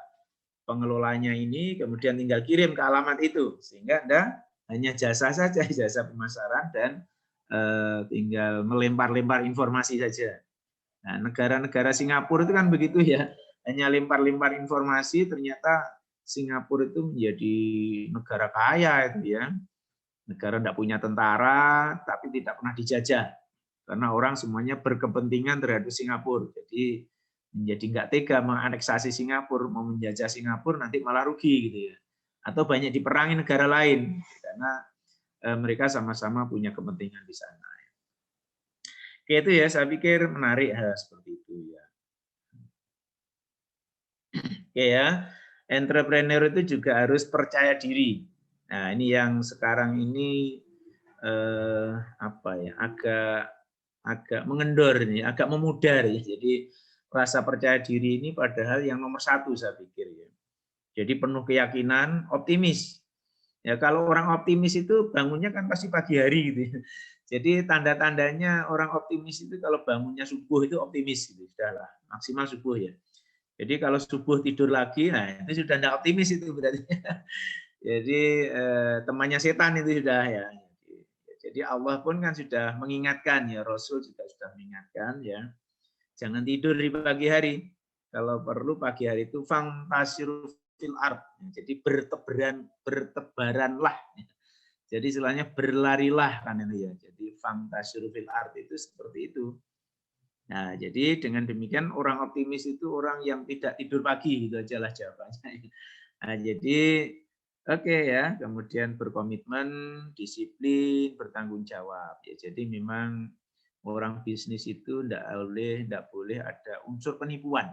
pengelolanya ini, kemudian tinggal kirim ke alamat itu, sehingga Anda hanya jasa saja, jasa pemasaran, dan tinggal melempar-lempar informasi saja. Nah, negara-negara Singapura itu kan begitu ya, hanya lempar-lempar informasi, ternyata Singapura itu menjadi negara kaya itu ya, negara tidak punya tentara, tapi tidak pernah dijajah. karena orang semuanya berkepentingan terhadap Singapura. Jadi menjadi nggak tega menganeksasi Singapura, mau menjajah Singapura nanti malah rugi gitu ya. Atau banyak diperangi negara lain karena mereka sama-sama punya kepentingan di sana. Oke, itu ya, saya pikir menarik hal seperti itu ya. Oke ya, entrepreneur itu juga harus percaya diri. Nah, ini yang sekarang ini apa ya, agak mengendor ini, agak memudar ya. Jadi rasa percaya diri ini padahal yang nomor satu saya pikir ya. Jadi penuh keyakinan, optimis. Ya kalau orang optimis itu bangunnya kan pasti pagi hari gitu ya. Jadi tanda-tandanya orang optimis itu kalau bangunnya subuh itu optimis gitu, sudahlah maksimal subuh ya. Jadi kalau subuh tidur lagi, nah itu sudah tidak optimis itu berarti. Jadi temannya setan itu sudah ya. Jadi Allah pun kan sudah mengingatkan ya, Rasul juga sudah mengingatkan ya. Jangan tidur di pagi hari. Kalau perlu pagi hari itu fantasiru fil ard. Jadi bertebaranlah. Jadi istilahnya berlarilah kan itu ya. Jadi fantasiru fil ard itu seperti itu. Nah, jadi dengan demikian orang optimis itu orang yang tidak tidur pagi gitu aja lah jawabannya. Nah, jadi oke ya, kemudian berkomitmen, disiplin, bertanggung jawab. Ya, jadi memang orang bisnis itu tidak boleh ada unsur penipuan.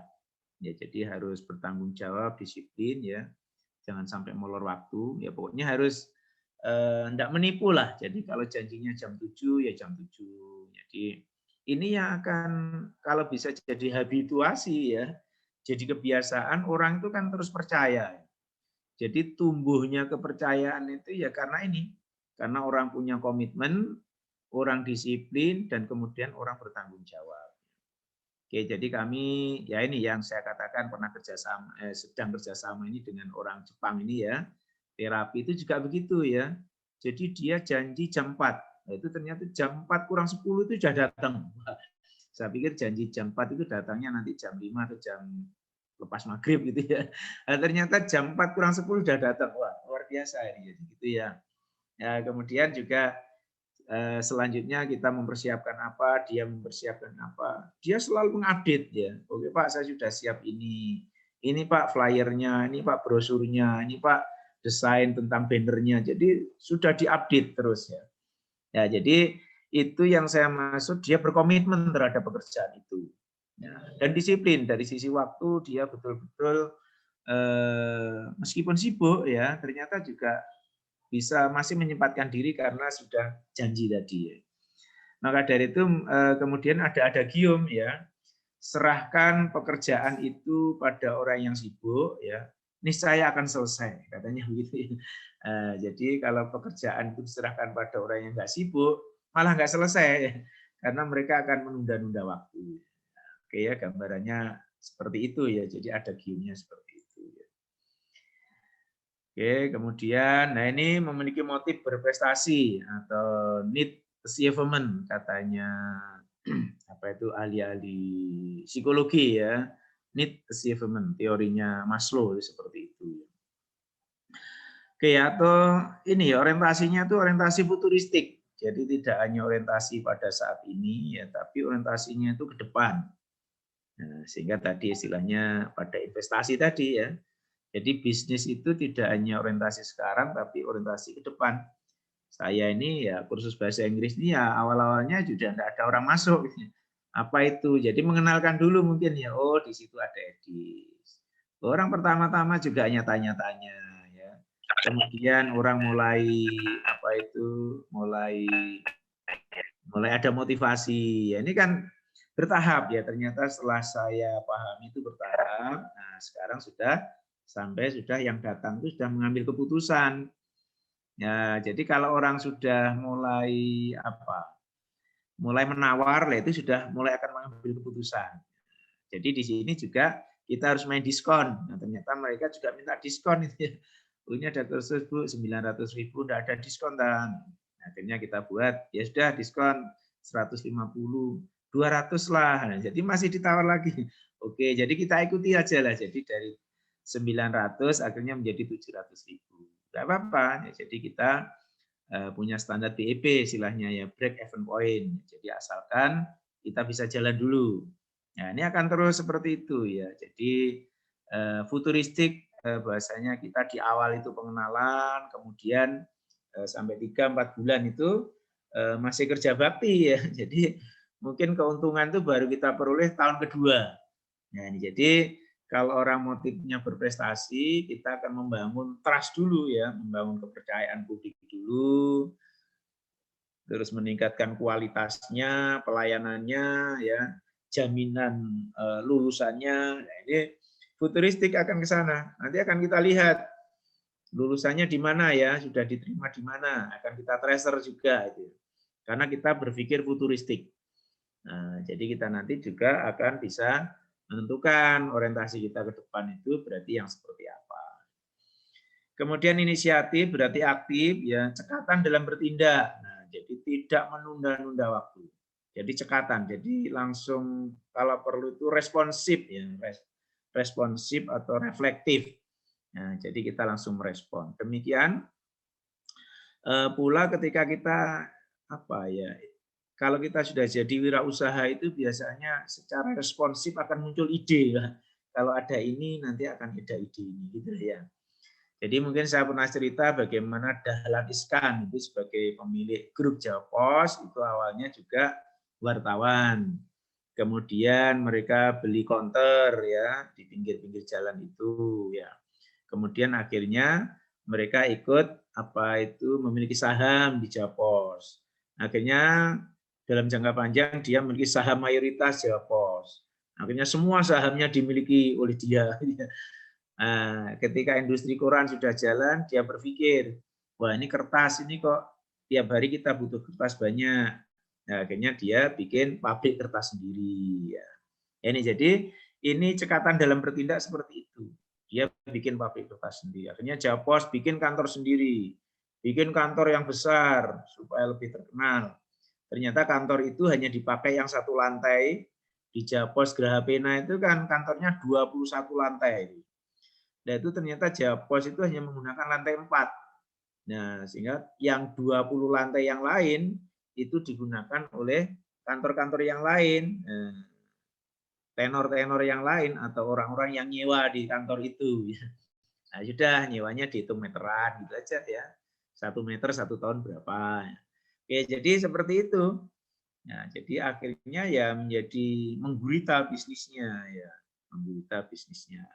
Ya, jadi harus bertanggung jawab, disiplin ya. Jangan sampai molor waktu. Ya pokoknya harus tidak menipu lah. Jadi kalau janjinya jam 7 ya jam 7. Jadi ini yang akan kalau bisa jadi habituasi ya. Jadi kebiasaan orang itu kan terus percaya. Jadi tumbuhnya kepercayaan itu ya karena ini. Karena orang punya komitmen, orang disiplin, dan kemudian orang bertanggung jawab. Oke, jadi kami, ya ini yang saya katakan pernah sedang kerjasama ini dengan orang Jepang ini ya. Terapi itu juga begitu ya. Jadi dia janji jam 4. Nah, itu ternyata jam 4 kurang 10 itu sudah datang. Saya pikir janji jam 4 itu datangnya nanti jam 5 atau jam lepas maghrib gitu ya. Nah, ternyata jam 4 kurang 10 sudah datang. Wah, luar biasa ini gitu ya. Ya, kemudian juga selanjutnya kita mempersiapkan apa, dia mempersiapkan apa. Dia selalu mengupdate ya. Oke Pak, saya sudah siap ini. Ini Pak flyernya, ini Pak brosurnya, ini Pak desain tentang bannernya. Jadi sudah diupdate terus ya. Ya, jadi itu yang saya maksud dia berkomitmen terhadap pekerjaan itu. Ya, dan disiplin dari sisi waktu dia betul-betul meskipun sibuk ya ternyata juga bisa masih menyempatkan diri karena sudah janji tadi. Maka dari itu kemudian ada adagium ya, serahkan pekerjaan itu pada orang yang sibuk ya, niscaya akan selesai katanya begitu. Jadi kalau pekerjaan itu diserahkan pada orang yang nggak sibuk malah nggak selesai karena mereka akan menunda-nunda waktu. Oke ya gambarannya seperti itu ya. Jadi adagiumnya seperti itu. Oke, kemudian, nah ini memiliki motif berprestasi atau need achievement katanya apa itu ahli-ahli psikologi ya, need achievement teorinya Maslow seperti itu. Oke, atau ini ya orientasinya itu orientasi futuristik, jadi tidak hanya orientasi pada saat ini ya, tapi orientasinya itu ke depan. Nah, sehingga tadi istilahnya pada investasi tadi ya. Jadi bisnis itu tidak hanya orientasi sekarang, tapi orientasi ke depan. Saya ini ya kursus bahasa Inggris ini ya awal-awalnya juga tidak ada orang masuk. Apa itu? Jadi mengenalkan dulu mungkin ya, oh di situ ada Edis. Orang pertama-tama juga hanya tanya-tanya. Ya. Kemudian orang mulai apa itu? Mulai ada motivasi. Ya, ini kan bertahap ya. Ternyata setelah saya paham itu bertahap. Nah sekarang sudah yang datang itu sudah mengambil keputusan. Ya, jadi kalau orang sudah mulai menawar, itu sudah mulai akan mengambil keputusan. Jadi di sini juga kita harus main diskon. Nah, ternyata mereka juga minta diskon itu ya. Ini ada kursus Bu 900.000 enggak ada diskon dan akhirnya kita buat ya sudah diskon 150, 200 lah. Nah, jadi masih ditawar lagi. Oke, jadi kita ikuti aja lah. Jadi dari 900 akhirnya menjadi 700.000. Enggak apa-apa. Ya, jadi kita punya standar BEP istilahnya ya, break even point. Jadi asalkan kita bisa jalan dulu. Nah, ini akan terus seperti itu ya. Jadi futuristik bahasanya kita di awal itu pengenalan, kemudian sampai 3-4 bulan itu masih kerja bakti ya. Jadi mungkin keuntungan itu baru kita peroleh tahun kedua. Nah, ini jadi kalau orang motifnya berprestasi, kita akan membangun trust dulu ya, membangun kepercayaan publik dulu, terus meningkatkan kualitasnya, pelayanannya, ya, jaminan lulusannya. Nah, ini futuristik akan ke sana. Nanti akan kita lihat lulusannya di mana ya, sudah diterima di mana, akan kita tracer juga itu. Karena kita berpikir futuristik. Nah, jadi kita nanti juga akan bisa menentukan orientasi kita ke depan itu berarti yang seperti apa. Kemudian inisiatif berarti aktif, ya, cekatan dalam bertindak. Nah, jadi tidak menunda-nunda waktu. Jadi cekatan, jadi langsung kalau perlu itu responsif ya, responsif atau reflektif. Nah, jadi kita langsung merespon. Demikian pula ketika kita apa ya, kalau kita sudah jadi wirausaha itu biasanya secara responsif akan muncul ide. Kalau ada ini nanti akan ada ide ini gitu ya. Jadi mungkin saya pernah cerita bagaimana Dahlan Iskan itu sebagai pemilik grup Jawa Pos itu awalnya juga wartawan. Kemudian mereka beli konter ya di pinggir-pinggir jalan itu ya. Kemudian akhirnya mereka ikut apa itu memiliki saham di Jawa Pos. Akhirnya dalam jangka panjang dia memiliki saham mayoritas Jawa Pos. Akhirnya semua sahamnya dimiliki oleh dia. Nah, ketika industri koran sudah jalan, dia berpikir, wah ini kertas ini kok tiap hari kita butuh kertas banyak. Nah, akhirnya dia bikin pabrik kertas sendiri. Ya. Ini jadi ini cekatan dalam bertindak seperti itu. Dia bikin pabrik kertas sendiri. Akhirnya Jawa Pos bikin kantor sendiri, bikin kantor yang besar supaya lebih terkenal. Ternyata kantor itu hanya dipakai yang satu lantai. Di Jawa Pos Graha Pena itu kan kantornya 21 lantai. Nah itu ternyata Jawa Pos itu hanya menggunakan lantai 4. Nah sehingga yang 20 lantai yang lain itu digunakan oleh kantor-kantor yang lain, tenor-tenor yang lain atau orang-orang yang nyewa di kantor itu. Nah sudah nyewanya dihitung meteran gitu aja ya. 1 meter 1 tahun berapa. Oke, jadi seperti itu. Nah, jadi akhirnya ya menjadi menggurita bisnisnya ya, menggurita bisnisnya.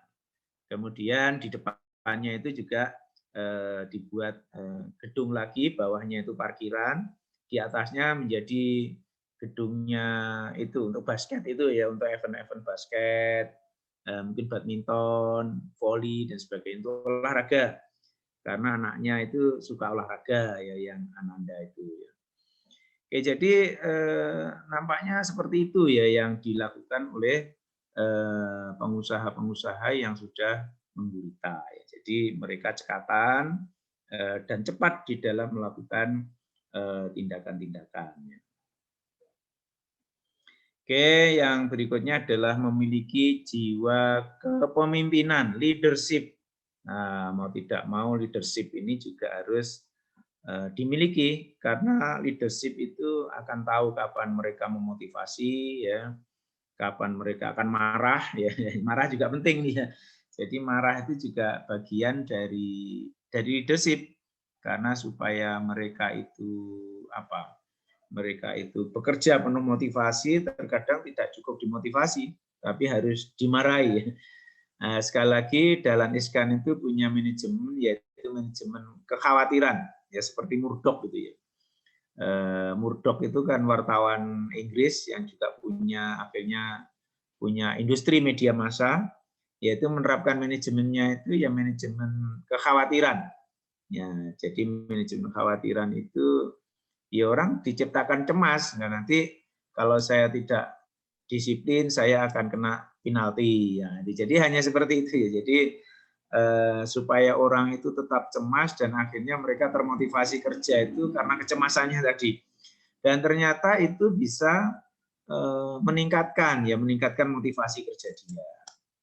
Kemudian di depannya itu juga dibuat gedung lagi, bawahnya itu parkiran, di atasnya menjadi gedungnya itu untuk basket itu ya, untuk event-event basket, mungkin badminton, voli dan sebagainya, itu olahraga. Karena anaknya itu suka olahraga ya, yang Ananda itu ya. Oke, jadi nampaknya seperti itu ya yang dilakukan oleh pengusaha-pengusaha yang sudah menggurita. Ya. Jadi mereka cekatan dan cepat di dalam melakukan tindakan-tindakan. Ya. Oke, yang berikutnya adalah memiliki jiwa kepemimpinan, leadership. Nah, mau tidak mau leadership ini juga harus dimiliki, karena leadership itu akan tahu kapan mereka memotivasi ya, kapan mereka akan marah ya. Marah juga penting nih ya. Jadi marah itu juga bagian dari leadership, karena supaya mereka itu apa? Mereka itu bekerja penuh motivasi, terkadang tidak cukup dimotivasi, tapi harus dimarahi. Nah, sekali lagi Dahlan Iskan itu punya manajemen, yaitu manajemen kekhawatiran. Ya seperti Murdoch gitu ya. Murdoch itu kan wartawan Inggris yang juga akhirnya punya industri media massa, yaitu menerapkan manajemennya itu ya manajemen kekhawatiran. Ya, jadi manajemen kekhawatiran itu ya orang diciptakan cemas. Nah, nanti kalau saya tidak disiplin saya akan kena penalti. Ya, jadi hanya seperti itu ya. Jadi supaya orang itu tetap cemas dan akhirnya mereka termotivasi kerja itu karena kecemasannya tadi. Dan ternyata itu bisa meningkatkan motivasi kerja dia.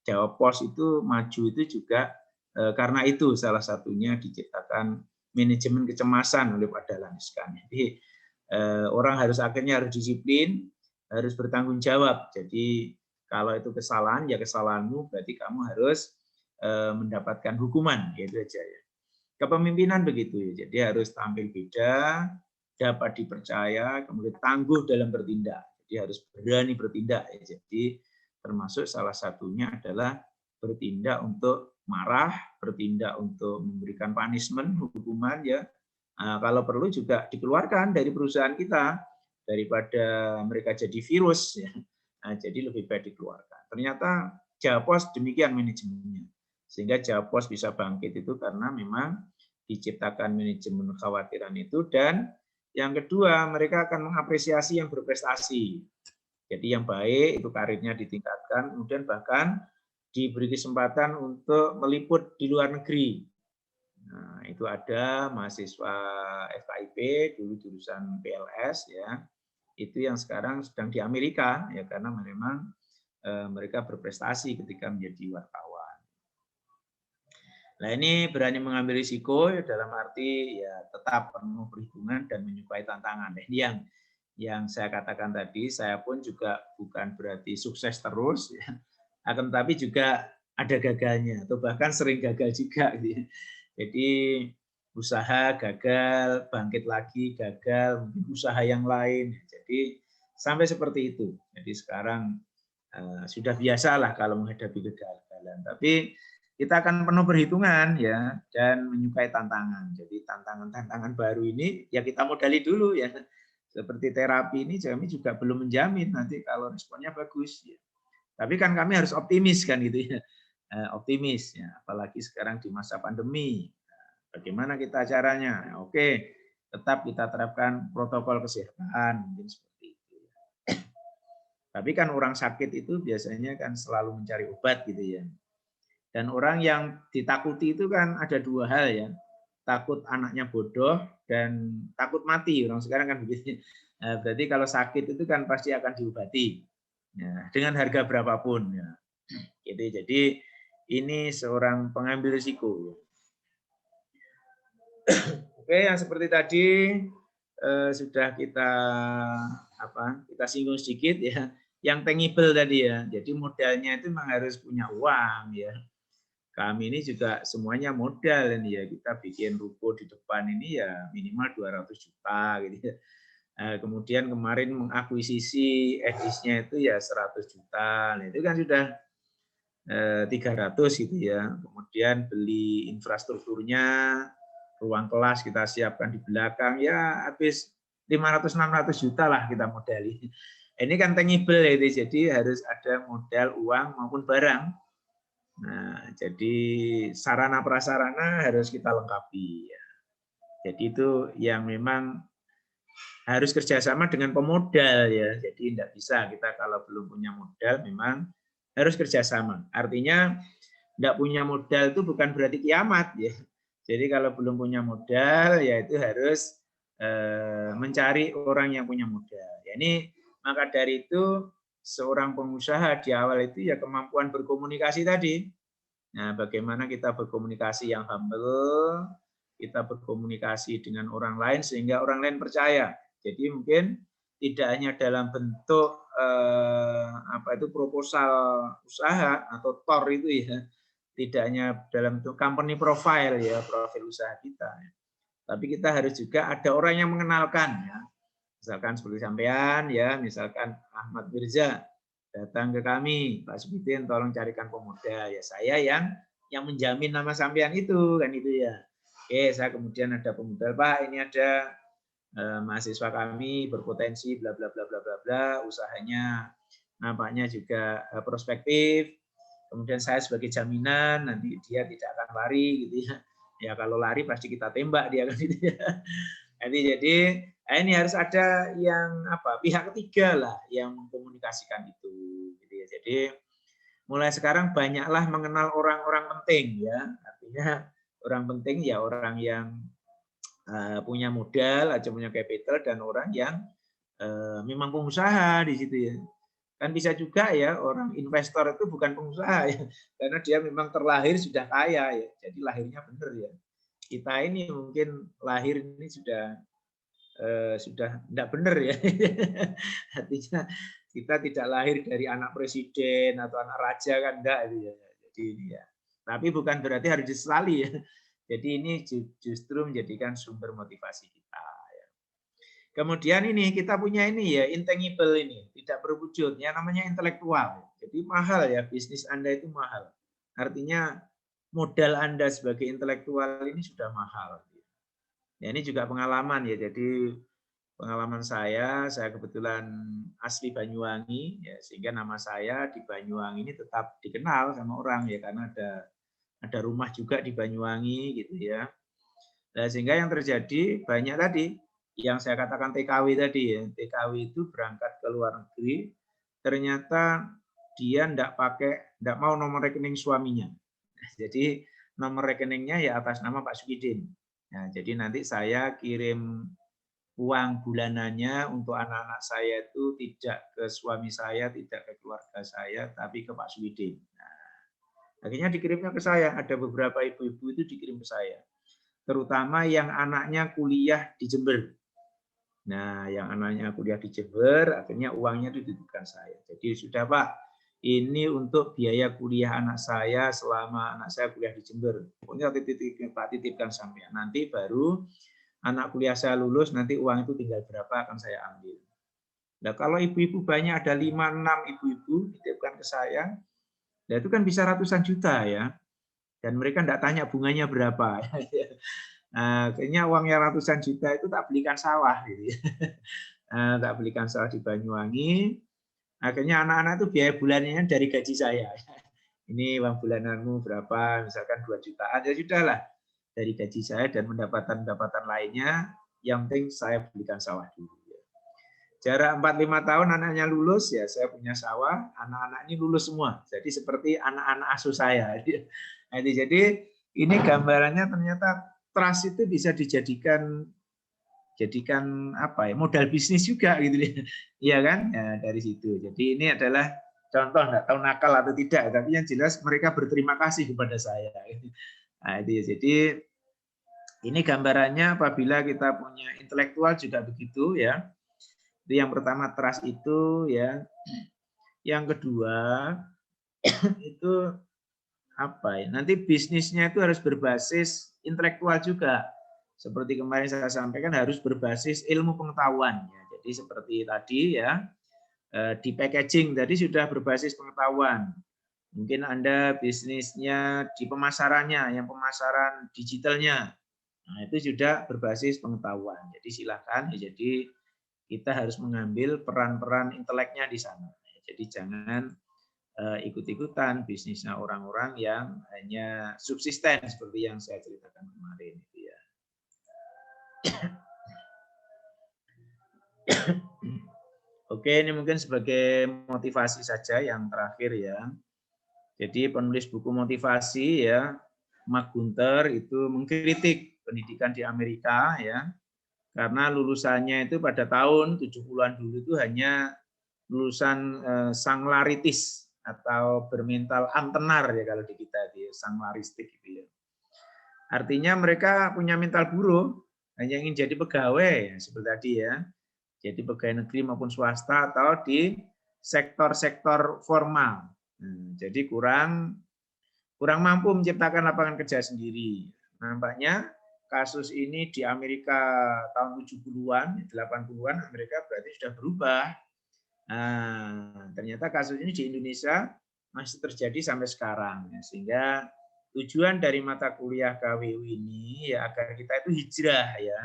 Jawa Pos itu maju itu juga karena itu salah satunya diciptakan manajemen kecemasan oleh Pak Dahlan Iskan. Jadi orang akhirnya harus disiplin, harus bertanggung jawab. Jadi kalau itu kesalahan, ya kesalahanmu, berarti kamu harus mendapatkan hukuman, gitu aja ya. Kepemimpinan begitu ya, jadi harus tampil beda, dapat dipercaya, kemudian tangguh dalam bertindak. Jadi harus berani bertindak ya. Jadi termasuk salah satunya adalah bertindak untuk marah, bertindak untuk memberikan punishment, hukuman ya. Nah, kalau perlu juga dikeluarkan dari perusahaan kita daripada mereka jadi virus ya. Nah, jadi lebih baik dikeluarkan. Ternyata Javos demikian manajemennya. Sehingga Javos bisa bangkit itu karena memang diciptakan manajemen kekhawatiran itu, dan yang kedua mereka akan mengapresiasi yang berprestasi. Jadi yang baik itu karirnya ditingkatkan, kemudian bahkan diberi kesempatan untuk meliput di luar negeri. Nah, itu ada mahasiswa FKIP dulu jurusan PLS ya. Itu yang sekarang sedang di Amerika ya, karena memang mereka berprestasi ketika menjadi wartawan. Nah, ini berani mengambil risiko ya, dalam arti ya tetap penuh perhitungan dan menyukai tantangan. Nah, ini yang saya katakan tadi, saya pun juga bukan berarti sukses terus ya. Akan tetapi juga ada gagalnya atau bahkan sering gagal juga gitu ya. Jadi usaha gagal, bangkit lagi gagal, mungkin usaha yang lain. Jadi sampai seperti itu. Jadi sekarang sudah biasalah kalau menghadapi kegagalan. Tapi kita akan penuh perhitungan ya, dan menyukai tantangan. Jadi tantangan-tantangan baru ini ya kita modali dulu ya. Seperti terapi ini kami juga belum menjamin nanti kalau responnya bagus ya. Tapi kan kami harus optimis kan gitu ya. Optimis ya, apalagi sekarang di masa pandemi. Bagaimana kita caranya? Oke, tetap kita terapkan protokol kesehatan mungkin seperti itu. Tapi kan orang sakit itu biasanya kan selalu mencari obat gitu ya. Dan orang yang ditakuti itu kan ada dua hal ya, takut anaknya bodoh dan takut mati. Orang sekarang kan begitu. Nah, berarti kalau sakit itu kan pasti akan diobati ya, dengan harga berapapun. Ya. Gitu. Jadi ini seorang pengambil risiko. Oke, yang seperti tadi sudah kita singgung sedikit ya. Yang tangible tadi ya. Jadi modalnya itu memang harus punya uang ya. Kami ini juga semuanya modal ini ya, kita bikin ruko di depan ini ya minimal 200 juta gitu ya. Kemudian kemarin mengakuisisi edisnya itu ya 100 juta, nah, itu kan sudah 300 gitu ya. Kemudian beli infrastrukturnya, ruang kelas kita siapkan di belakang ya habis 500-600 juta lah kita modali. Ini kan tangible ya, jadi harus ada modal uang maupun barang. Nah, jadi sarana prasarana harus kita lengkapi. Ya. Jadi itu yang memang harus kerjasama dengan pemodal ya. Jadi tidak bisa kita kalau belum punya modal memang harus kerjasama. Artinya tidak punya modal itu bukan berarti kiamat ya. Jadi kalau belum punya modal ya itu harus mencari orang yang punya modal. Ya, ini maka dari itu seorang pengusaha di awal itu ya kemampuan berkomunikasi tadi. Nah, bagaimana kita berkomunikasi yang humble, kita berkomunikasi dengan orang lain sehingga orang lain percaya. Jadi mungkin tidak hanya dalam bentuk proposal usaha atau TOR itu ya, tidak hanya dalam bentuk company profile ya, profil usaha kita. Tapi kita harus juga ada orang yang mengenalkan ya. Misalkan seperti sampean ya, misalkan Ahmad Mirza datang ke kami, Pak Subidin tolong carikan pemuda, ya saya yang menjamin nama sampean itu kan itu ya. Oke, saya kemudian ada pemuda, Pak ini ada mahasiswa kami berpotensi bla bla bla bla bla bla, usahanya nampaknya juga prospektif. Kemudian saya sebagai jaminan nanti dia tidak akan lari gitu ya. Ya kalau lari pasti kita tembak dia kan gitu ya. Jadi ini harus ada yang pihak ketiga lah yang mengkomunikasikan itu. Gitu ya. Jadi mulai sekarang banyaklah mengenal orang-orang penting ya. Artinya orang penting ya orang yang punya modal atau punya capital dan orang yang memang pengusaha di situ ya. Kan bisa juga ya orang investor itu bukan pengusaha ya, karena dia memang terlahir sudah kaya ya. Jadi lahirnya benar ya. kita ini mungkin lahir ini sudah tidak benar ya. Artinya kita tidak lahir dari anak presiden atau anak raja kan enggak itu ya. Jadi ini ya. Tapi bukan berarti harus disesali ya. Jadi ini justru menjadikan sumber motivasi kita. Ya. Kemudian ini kita punya ini ya intangible ini, tidak berwujud, yang namanya intelektual. Jadi mahal ya, bisnis Anda itu mahal. Artinya modal Anda sebagai intelektual ini sudah mahal. Ya, ini juga pengalaman ya. Jadi pengalaman saya kebetulan asli Banyuwangi, ya, sehingga nama saya di Banyuwangi ini tetap dikenal sama orang ya, karena ada rumah juga di Banyuwangi gitu ya. Nah, sehingga yang terjadi banyak tadi yang saya katakan TKW tadi ya, TKW itu berangkat ke luar negeri, ternyata dia enggak mau nomor rekening suaminya. Jadi nomor rekeningnya ya atas nama Pak Sukidin. Nah, jadi nanti saya kirim uang bulanannya untuk anak-anak saya itu tidak ke suami saya, tidak ke keluarga saya, tapi ke Pak Sukidin. Nah, akhirnya dikirimnya ke saya. Ada beberapa ibu-ibu itu dikirim ke saya. Terutama yang anaknya kuliah di Jember. Nah, yang anaknya kuliah di Jember, akhirnya uangnya dititipkan saya. Jadi sudah Pak, ini untuk biaya kuliah anak saya selama anak saya kuliah di Jember. Pokoknya Pak titipkan sampai. Nanti baru anak kuliah saya lulus, nanti uang itu tinggal berapa akan saya ambil. Nah, kalau ibu-ibu banyak, ada 5-6 ibu-ibu dititipkan ke saya, nah itu kan bisa ratusan juta ya. Dan mereka tidak tanya bunganya berapa. Nah, kayaknya uangnya ratusan juta itu tak belikan sawah gitu ya. Nah, tak belikan sawah di Banyuwangi. Akhirnya anak-anak itu biaya bulannya dari gaji saya. Ini uang bulananmu berapa? Misalkan 2 jutaan, ya sudahlah. Dari gaji saya dan pendapatan-pendapatan lainnya, yang penting saya belikan sawah dulu. Jarak 4-5 tahun anaknya lulus, ya saya punya sawah, anak-anak ini lulus semua. Jadi seperti anak-anak asuh saya. Jadi ini gambarannya ternyata trust itu bisa dijadikan apa ya, modal bisnis juga gitu ya. Iya kan? Ya, dari situ. Jadi ini adalah contoh, nggak tahu nakal atau tidak, tapi yang jelas mereka berterima kasih kepada saya. Nah, itu ya. Jadi ini gambarannya apabila kita punya intelektual juga begitu ya. Itu yang pertama, trust itu ya. Yang kedua itu apa ya? Nanti bisnisnya itu harus berbasis intelektual juga. Seperti kemarin saya sampaikan, harus berbasis ilmu pengetahuan. Ya. Jadi seperti tadi ya, di packaging tadi sudah berbasis pengetahuan. Mungkin Anda bisnisnya di pemasarannya, yang pemasaran digitalnya. Nah, itu sudah berbasis pengetahuan. Jadi silakan. Ya, jadi kita harus mengambil peran-peran inteleknya di sana. Jadi jangan ikut-ikutan bisnisnya orang-orang yang hanya subsisten seperti yang saya ceritakan kemarin. Ya. Oke, ini mungkin sebagai motivasi saja yang terakhir ya. Jadi penulis buku motivasi ya, Mark Gunter itu mengkritik pendidikan di Amerika ya. Karena lulusannya itu pada tahun 70-an dulu itu hanya lulusan sanglaritis atau bermental antenar ya kalau di kita di sanglaristik gitu ya. Artinya mereka punya mental buruk, hanya ingin jadi pegawai ya, seperti tadi ya. Jadi pegawai negeri maupun swasta atau di sektor-sektor formal. Jadi kurang mampu menciptakan lapangan kerja sendiri. Nampaknya kasus ini di Amerika tahun 70-an, 80-an Amerika berarti sudah berubah. Nah, ternyata kasus ini di Indonesia masih terjadi sampai sekarang. Sehingga tujuan dari mata kuliah KWU ini ya agar kita itu hijrah ya.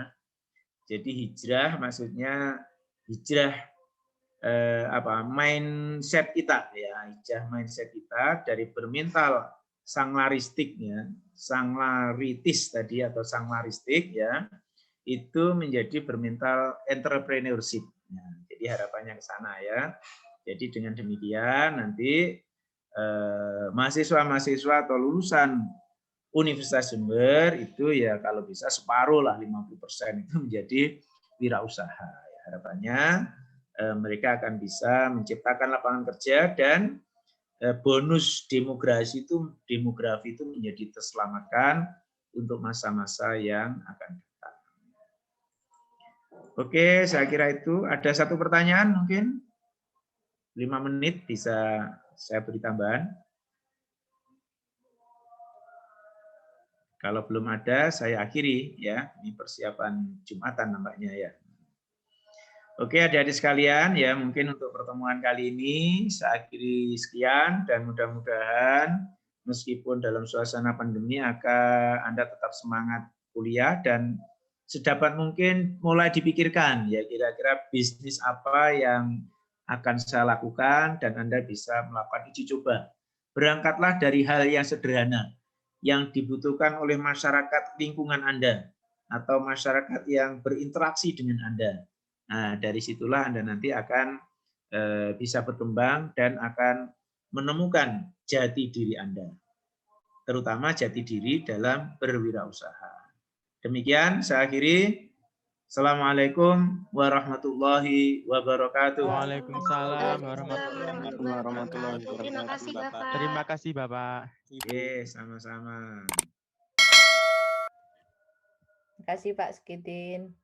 Jadi hijrah maksudnya hijrah mindset kita ya, hijrah mindset kita dari bermental sanglaristiknya, sanglaritis tadi atau sanglaristik ya, itu menjadi bermental entrepreneurship. Nah, jadi harapannya ke sana ya. Jadi dengan demikian nanti mahasiswa-mahasiswa atau lulusan Universitas Jember itu ya kalau bisa separuh lah 50% itu menjadi wirausaha. Ya, harapannya mereka akan bisa menciptakan lapangan kerja dan bonus demografi itu menjadi terselamatkan untuk masa-masa yang akan datang. Oke, saya kira itu. Ada satu pertanyaan mungkin? 5 menit bisa saya beri tambahan. Kalau belum ada, saya akhiri ya. Ini persiapan Jumatan nampaknya ya. Oke, adik-adik sekalian, ya mungkin untuk pertemuan kali ini saya akhiri sekian dan mudah-mudahan meskipun dalam suasana pandemi Anda tetap semangat kuliah dan sedapat mungkin mulai dipikirkan ya kira-kira bisnis apa yang akan saya lakukan dan Anda bisa melakukan uji coba. Berangkatlah dari hal yang sederhana yang dibutuhkan oleh masyarakat lingkungan Anda atau masyarakat yang berinteraksi dengan Anda. Nah, dari situlah Anda nanti akan bisa berkembang dan akan menemukan jati diri Anda, terutama jati diri dalam berwirausaha. Demikian saya akhiri. Assalamualaikum warahmatullahi wabarakatuh. Waalaikumsalam warahmatullahi Wabarakatuh. Terima kasih Bapak. Terima kasih Bapak. Oke, sama-sama. Terima kasih Pak Sekidin.